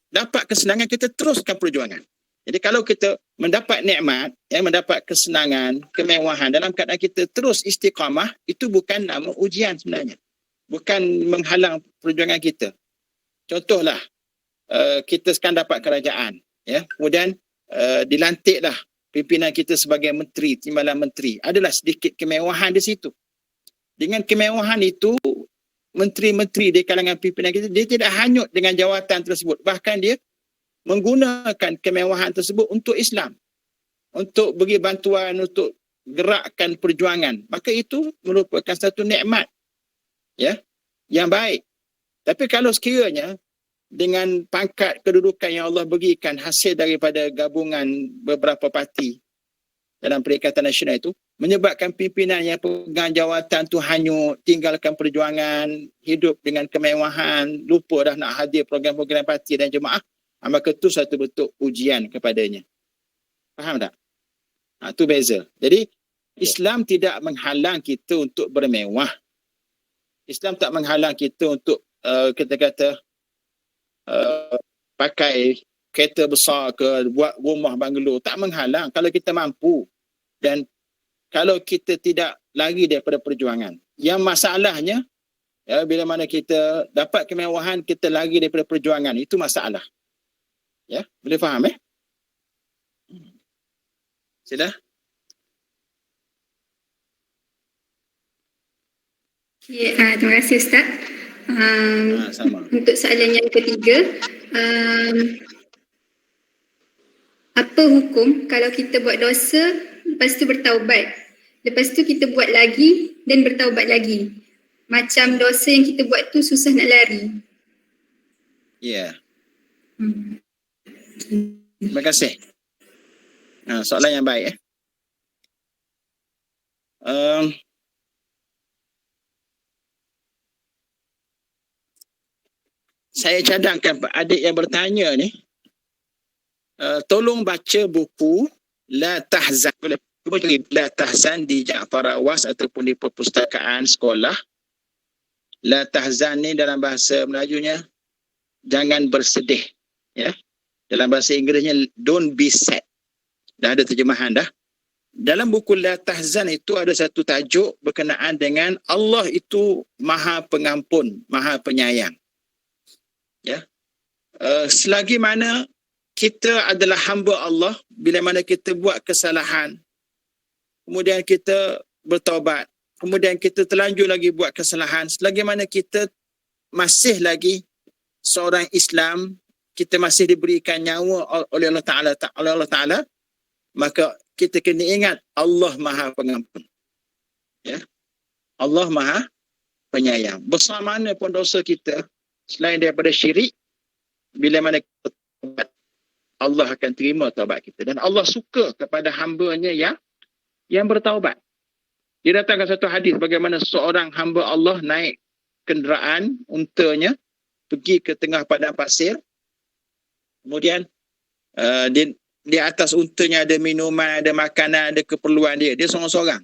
dapat kesenangan, kita teruskan perjuangan. Jadi kalau kita mendapat nikmat, mendapat kesenangan, kemewahan dalam keadaan kita terus istiqamah, itu bukan nama ujian sebenarnya. Bukan menghalang perjuangan kita. Contohlah, kita sekarang dapat kerajaan, ya, kemudian dilantiklah pimpinan kita sebagai menteri, timbalan menteri. Adalah sedikit kemewahan di situ. Dengan kemewahan itu, menteri-menteri di kalangan pimpinan kita, dia tidak hanyut dengan jawatan tersebut. Bahkan dia menggunakan kemewahan tersebut untuk Islam, untuk beri bantuan, untuk gerakkan perjuangan. Maka itu merupakan satu nikmat, ya, yang baik. Tapi kalau sekiranya dengan pangkat kedudukan yang Allah berikan hasil daripada gabungan beberapa parti dalam Perikatan Nasional itu, menyebabkan pimpinan yang pegang jawatan tu hanyut, tinggalkan perjuangan, hidup dengan kemewahan, lupa dah nak hadir program-program parti dan jemaah, maka itu satu bentuk ujian kepadanya. Faham tak? Itu beza. Jadi Islam tidak menghalang kita untuk bermewah. Islam tak menghalang kita untuk kita kata pakai kereta besar ke, buat rumah banglo. Tak menghalang kalau kita mampu. Dan kalau kita tidak lari daripada perjuangan. Yang masalahnya, ya, bila mana kita dapat kemewahan, kita lari daripada perjuangan. Itu masalah. Ya, boleh faham, Sila. Ya, terima kasih Ustaz. Sama. Untuk soalan yang ketiga, apa hukum kalau kita buat dosa, lepas tu bertaubat, lepas tu kita buat lagi dan bertaubat lagi? Macam dosa yang kita buat tu susah nak lari. Ya. Terima kasih. Soalan yang baik. Saya cadangkan adik yang bertanya ni, tolong baca buku La Tahzan. Cuba cari La Tahzan di Ja'far Awas ataupun di perpustakaan sekolah. La Tahzan ni dalam bahasa Melajunya jangan bersedih, ya. Dalam bahasa Inggerisnya don't be sad. Dah ada terjemahan dah. Dalam buku La Tahzan itu ada satu tajuk berkenaan dengan Allah itu Maha Pengampun, Maha Penyayang. Ya. Selagi mana kita adalah hamba Allah, bila mana kita buat kesalahan, kemudian kita bertaubat, kemudian kita terlanjur lagi buat kesalahan, selagi mana kita masih lagi seorang Islam, kita masih diberikan nyawa oleh Allah Ta'ala, maka kita kena ingat Allah Maha Pengampun. Ya. Allah Maha Penyayang. Besar mana pun dosa kita, selain daripada syirik, bila mana kita taubat, Allah akan terima taubat kita. Dan Allah suka kepada hamba-Nya yang bertaubat. Dia datangkan satu hadis bagaimana seorang hamba Allah naik kenderaan untanya, pergi ke tengah padang pasir. Kemudian di atas untanya ada minuman, ada makanan, ada keperluan dia. Dia seorang-seorang.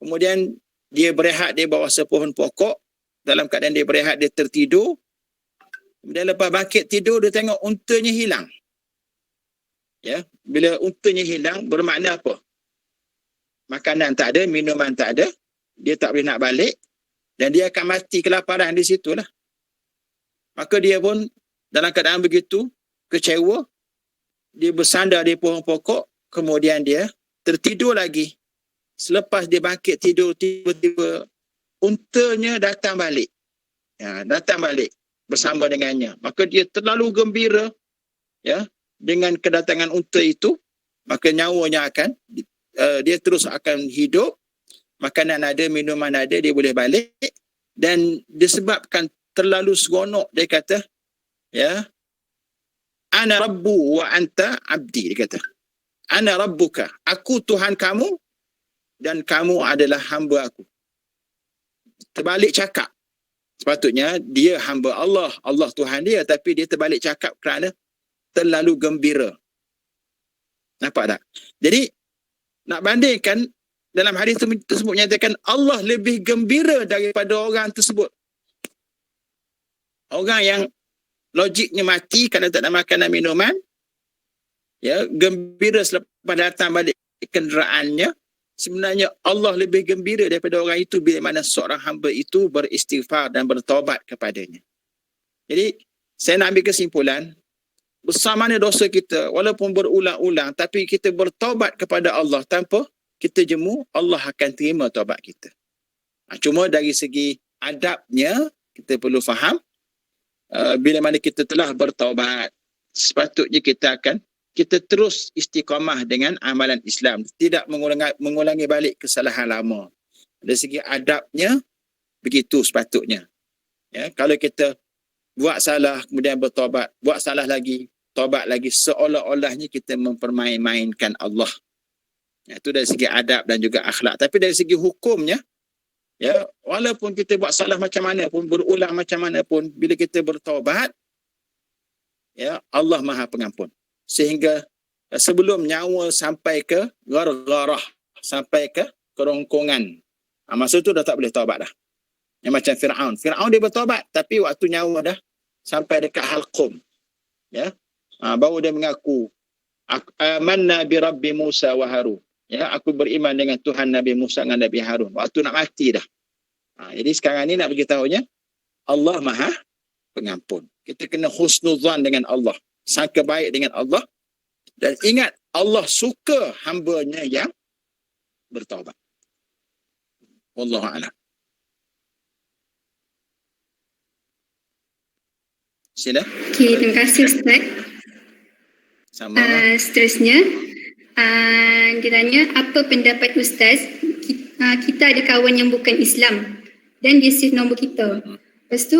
Kemudian dia berehat di bawah sepohon pokok. Dalam keadaan dia berehat, dia tertidur. Kemudian lepas bangkit tidur, dia tengok untanya hilang. Ya, bila untanya hilang, bermakna apa? Makanan tak ada, minuman tak ada. Dia tak boleh nak balik. Dan dia akan mati kelaparan di situlah. Maka dia pun dalam keadaan begitu kecewa, dia bersandar di pohon pokok, kemudian dia tertidur lagi. Selepas dia bangkit tidur, tiba-tiba untanya datang balik. Datang balik bersama dengannya. Maka dia terlalu gembira dengan kedatangan unta itu, maka nyawanya akan dia terus akan hidup, makanan ada, minuman ada, dia boleh balik. Dan disebabkan terlalu seronok, dia kata, ana rabbu wa anta abdi, dia kata. Ana rabbuka, aku Tuhan kamu dan kamu adalah hamba aku. Terbalik cakap. Sepatutnya dia hamba Allah, Allah Tuhan dia, tapi dia terbalik cakap kerana terlalu gembira. Nampak tak? Jadi nak bandingkan, dalam hadis tersebut menyatakan Allah lebih gembira daripada orang tersebut. Orang yang logiknya mati kerana tak ada makanan minuman, gembira selepas datang balik kenderaannya, sebenarnya Allah lebih gembira daripada orang itu bila mana seorang hamba itu beristighfar dan bertaubat kepadanya. Jadi saya nak ambil kesimpulan, besar mana dosa kita walaupun berulang-ulang, tapi kita bertaubat kepada Allah tanpa kita jemu, Allah akan terima taubat kita. Cuma dari segi adabnya kita perlu faham, bila mana kita telah bertaubat, sepatutnya kita terus istiqamah dengan amalan Islam, tidak mengulangi balik kesalahan lama. Dari segi adabnya begitu sepatutnya. Kalau kita buat salah kemudian bertaubat, buat salah lagi, taubat lagi, seolah-olahnya kita mempermain-mainkan Allah. Itu dari segi adab dan juga akhlak. Tapi dari segi hukumnya, walaupun kita buat salah macam mana pun, berulang macam mana pun, bila kita bertaubat, Allah Maha Pengampun. Sehingga sebelum nyawa sampai ke gargarah, sampai ke kerongkongan, masa tu dah tak boleh taubat dah. Yang macam Fir'aun. Fir'aun dia bertaubat, tapi waktu nyawa dah sampai dekat halqum, baru dia mengaku, amanna bi Rabbi Musa wa Harun. Aku beriman dengan Tuhan Nabi Musa dan Nabi Harun. Waktu nak mati dah. Jadi sekarang ni nak beritahunya, Allah Maha Pengampun. Kita kena husnuzan dengan Allah, sangka baik dengan Allah, dan ingat Allah suka hamba-Nya yang bertaubat. Wallahu a'lam. Sila. Okey, terima kasih Ustaz. Sama. Seterusnya, dia tanya, apa pendapat Ustaz, kita ada kawan yang bukan Islam dan dia save nombor kita. Lepas tu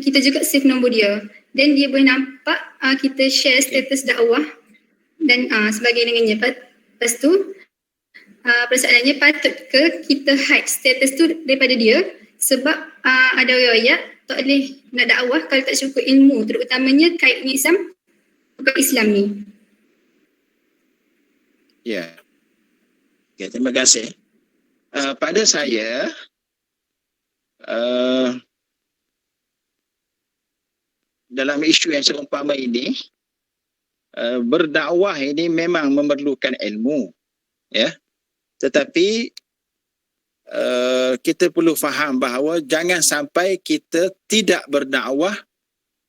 kita juga save nombor dia, dan dia boleh nampak kita share status dakwah dan sebagainya dengannya. Lepas tu persoalannya, patut ke kita hide status tu daripada dia, sebab ada riwayat tak boleh nak dakwah kalau tak cukup ilmu, terutamanya kaitnya bukan Islam ni. Okay, terima kasih. Pada saya, dalam isu yang seumpama ini, berdakwah ini memang memerlukan ilmu, tetapi kita perlu faham bahawa jangan sampai kita tidak berdakwah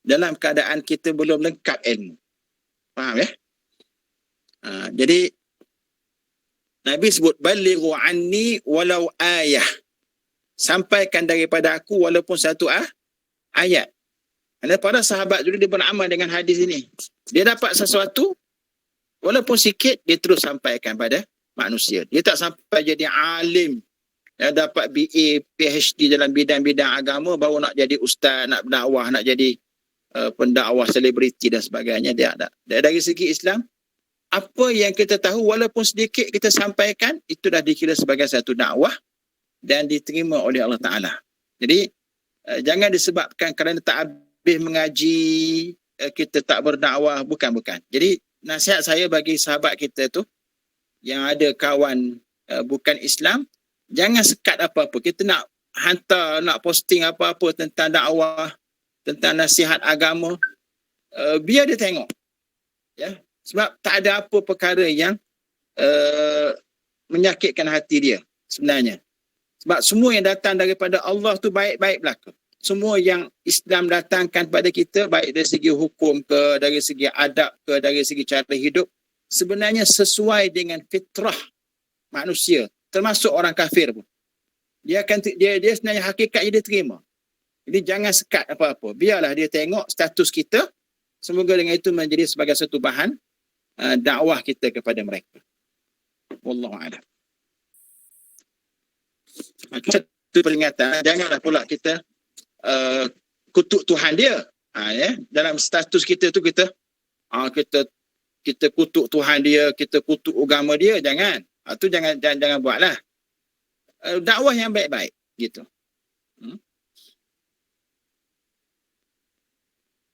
dalam keadaan kita belum lengkap ilmu. Faham jadi Nabi sebut balighu anni walau ayah, sampaikan daripada aku walaupun satu ayat. Ada para sahabat dulu dia beramal dengan hadis ini. Dia dapat sesuatu walaupun sikit, dia terus sampaikan pada manusia. Dia tak sampai jadi alim, dapat BA, PhD dalam bidang-bidang agama baru nak jadi ustaz, nak berdakwah, nak jadi pendakwah selebriti dan sebagainya. Dia ada. Dari segi Islam, apa yang kita tahu walaupun sedikit kita sampaikan, itu dah dikira sebagai satu dakwah dan diterima oleh Allah Ta'ala. Jadi jangan disebabkan kerana tak habis mengaji kita tak berdakwah. Bukan. Jadi nasihat saya bagi sahabat kita tu yang ada kawan bukan Islam, jangan sekat apa-apa. Kita nak hantar, nak posting apa-apa tentang dakwah, tentang nasihat agama, biar dia tengok. Sebab tak ada apa perkara yang menyakitkan hati dia sebenarnya. Sebab semua yang datang daripada Allah tu baik-baik belaka. semua yang Islam datangkan pada kita, baik dari segi hukum ke, dari segi adab ke, dari segi cara hidup, sebenarnya sesuai dengan fitrah manusia, termasuk orang kafir pun. Dia sebenarnya hakikatnya dia terima. Jadi jangan sekat apa-apa. Biarlah dia tengok status kita. Semoga dengan itu menjadi sebagai satu bahan dakwah kita kepada mereka. Wallahu a'lam. Satu peringatan, janganlah pula kita kutuk Tuhan dia. Ya, dalam status kita tu kita kutuk Tuhan dia, kita kutuk agama dia, jangan. Tu jangan buatlah. Dakwah yang baik-baik gitu.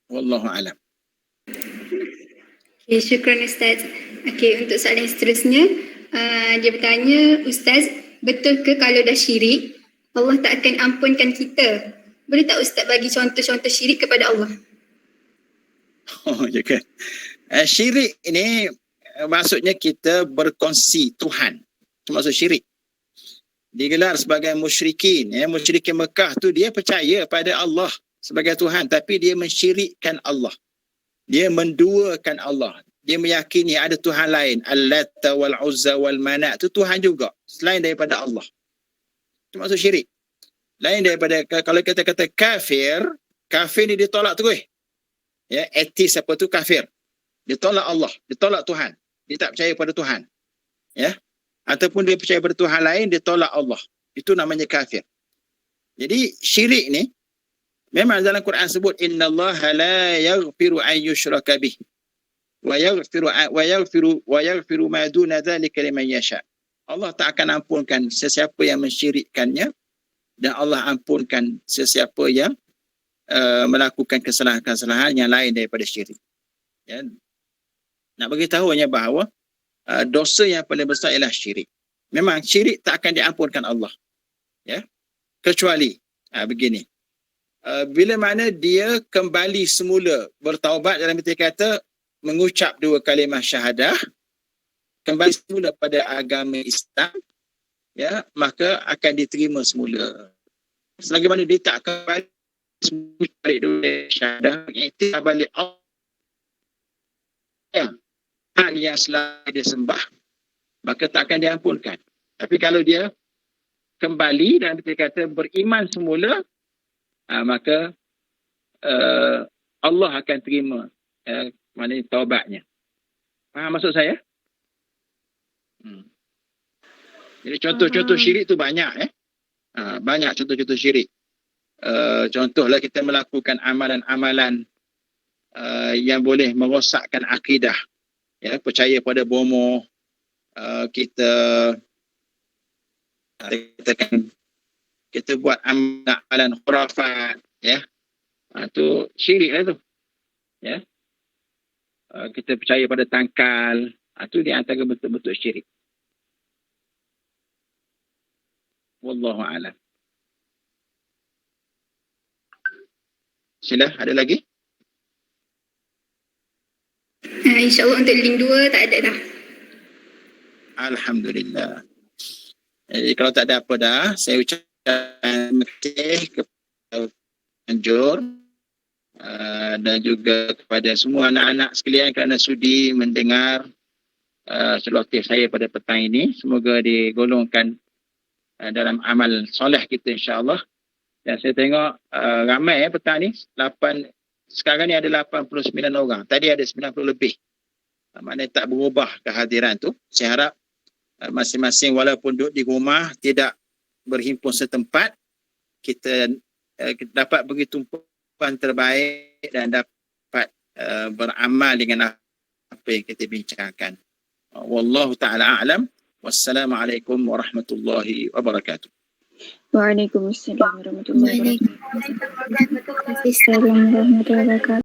Wallahu a'lam. Okay, syukran Ustaz. Okay, untuk soalan seterusnya, dia bertanya, Ustaz, betul ke kalau dah syirik, Allah tak akan ampunkan kita? Boleh tak Ustaz bagi contoh-contoh syirik kepada Allah? Oh, ya kan. Syirik ini maksudnya kita berkongsi Tuhan. Itu maksud syirik. Digelar sebagai musyrikin. Musyrikin Mekah tu dia percaya pada Allah sebagai Tuhan, tapi dia mensyirikkan Allah. Dia menduakan Allah. Dia meyakini ada Tuhan lain. Al-Latta wal-Uzza wal-Manat. Itu Tuhan juga. Selain daripada Allah. Itu maksud syirik. Lain daripada, kalau kita kata kafir ni ditolak terus. Ya, etis apa tu kafir. Dia tolak Allah. Dia tolak Tuhan. Dia tak percaya pada Tuhan. Ya. Ataupun dia percaya pada Tuhan lain, dia tolak Allah. Itu namanya kafir. Jadi syirik ni, memang dalam Quran sebut, innallaha la yaghfiru an yushraka bih. Wa yaghfiru ma duna dzalika liman yasha. Allah tak akan ampunkan sesiapa yang mensyirikkannya, dan Allah ampunkan sesiapa yang melakukan kesalahan-kesalahan yang lain daripada syirik. Ya. Nak beritahu hanya bahawa dosa yang paling besar ialah syirik. Memang syirik tak akan diampunkan Allah. Ya. Kecuali begini. Bila mana dia kembali semula bertaubat, dalam arti kata mengucap 2 kalimah syahadah, kembali semula pada agama Islam, ya, maka akan diterima semula. Selagi mana dia tak kembali balik dua syahadah, itu balik Allah yang selalu dia sembah, maka tak akan diampunkan. Tapi kalau dia kembali dan dia kata beriman semula, maka Allah akan terima maknanya taubatnya. Faham maksud saya? Jadi contoh-contoh syirik tu banyak. Banyak contoh-contoh syirik. Contohlah kita melakukan amalan-amalan yang boleh merosakkan akidah. Ya, percaya pada bomoh. Kita buat amalan khurafat, ya. Tu syirik lah tu. Ya. Kita percaya pada tangkal. Itu di antara bentuk-bentuk syirik. Wallahu a'lam. Sila, ada lagi? InsyaAllah untuk link 2 tak ada dah. Alhamdulillah. Jadi kalau tak ada apa dah, saya ucapkan terima kasih kepada penjur dan juga kepada semua anak-anak sekalian kerana sudi mendengar selotih saya pada petang ini. Semoga digolongkan dalam amal soleh kita insya-Allah. Dan saya tengok ramai petang ni, sekarang ni ada 89 orang. Tadi ada 90 lebih. Maknanya tak berubah kehadiran tu. Saya harap masing-masing walaupun duduk di rumah, tidak berhimpun setempat, kita dapat beri tumpuan terbaik dan dapat beramal dengan apa yang kita bincangkan. Wallahu ta'ala a'lam. Wassalamualaikum warahmatullahi wabarakatuh. Waalaikumsalam warahmatullahi wabarakatuh. Waalaikumsalam warahmatullahi wabarakatuh.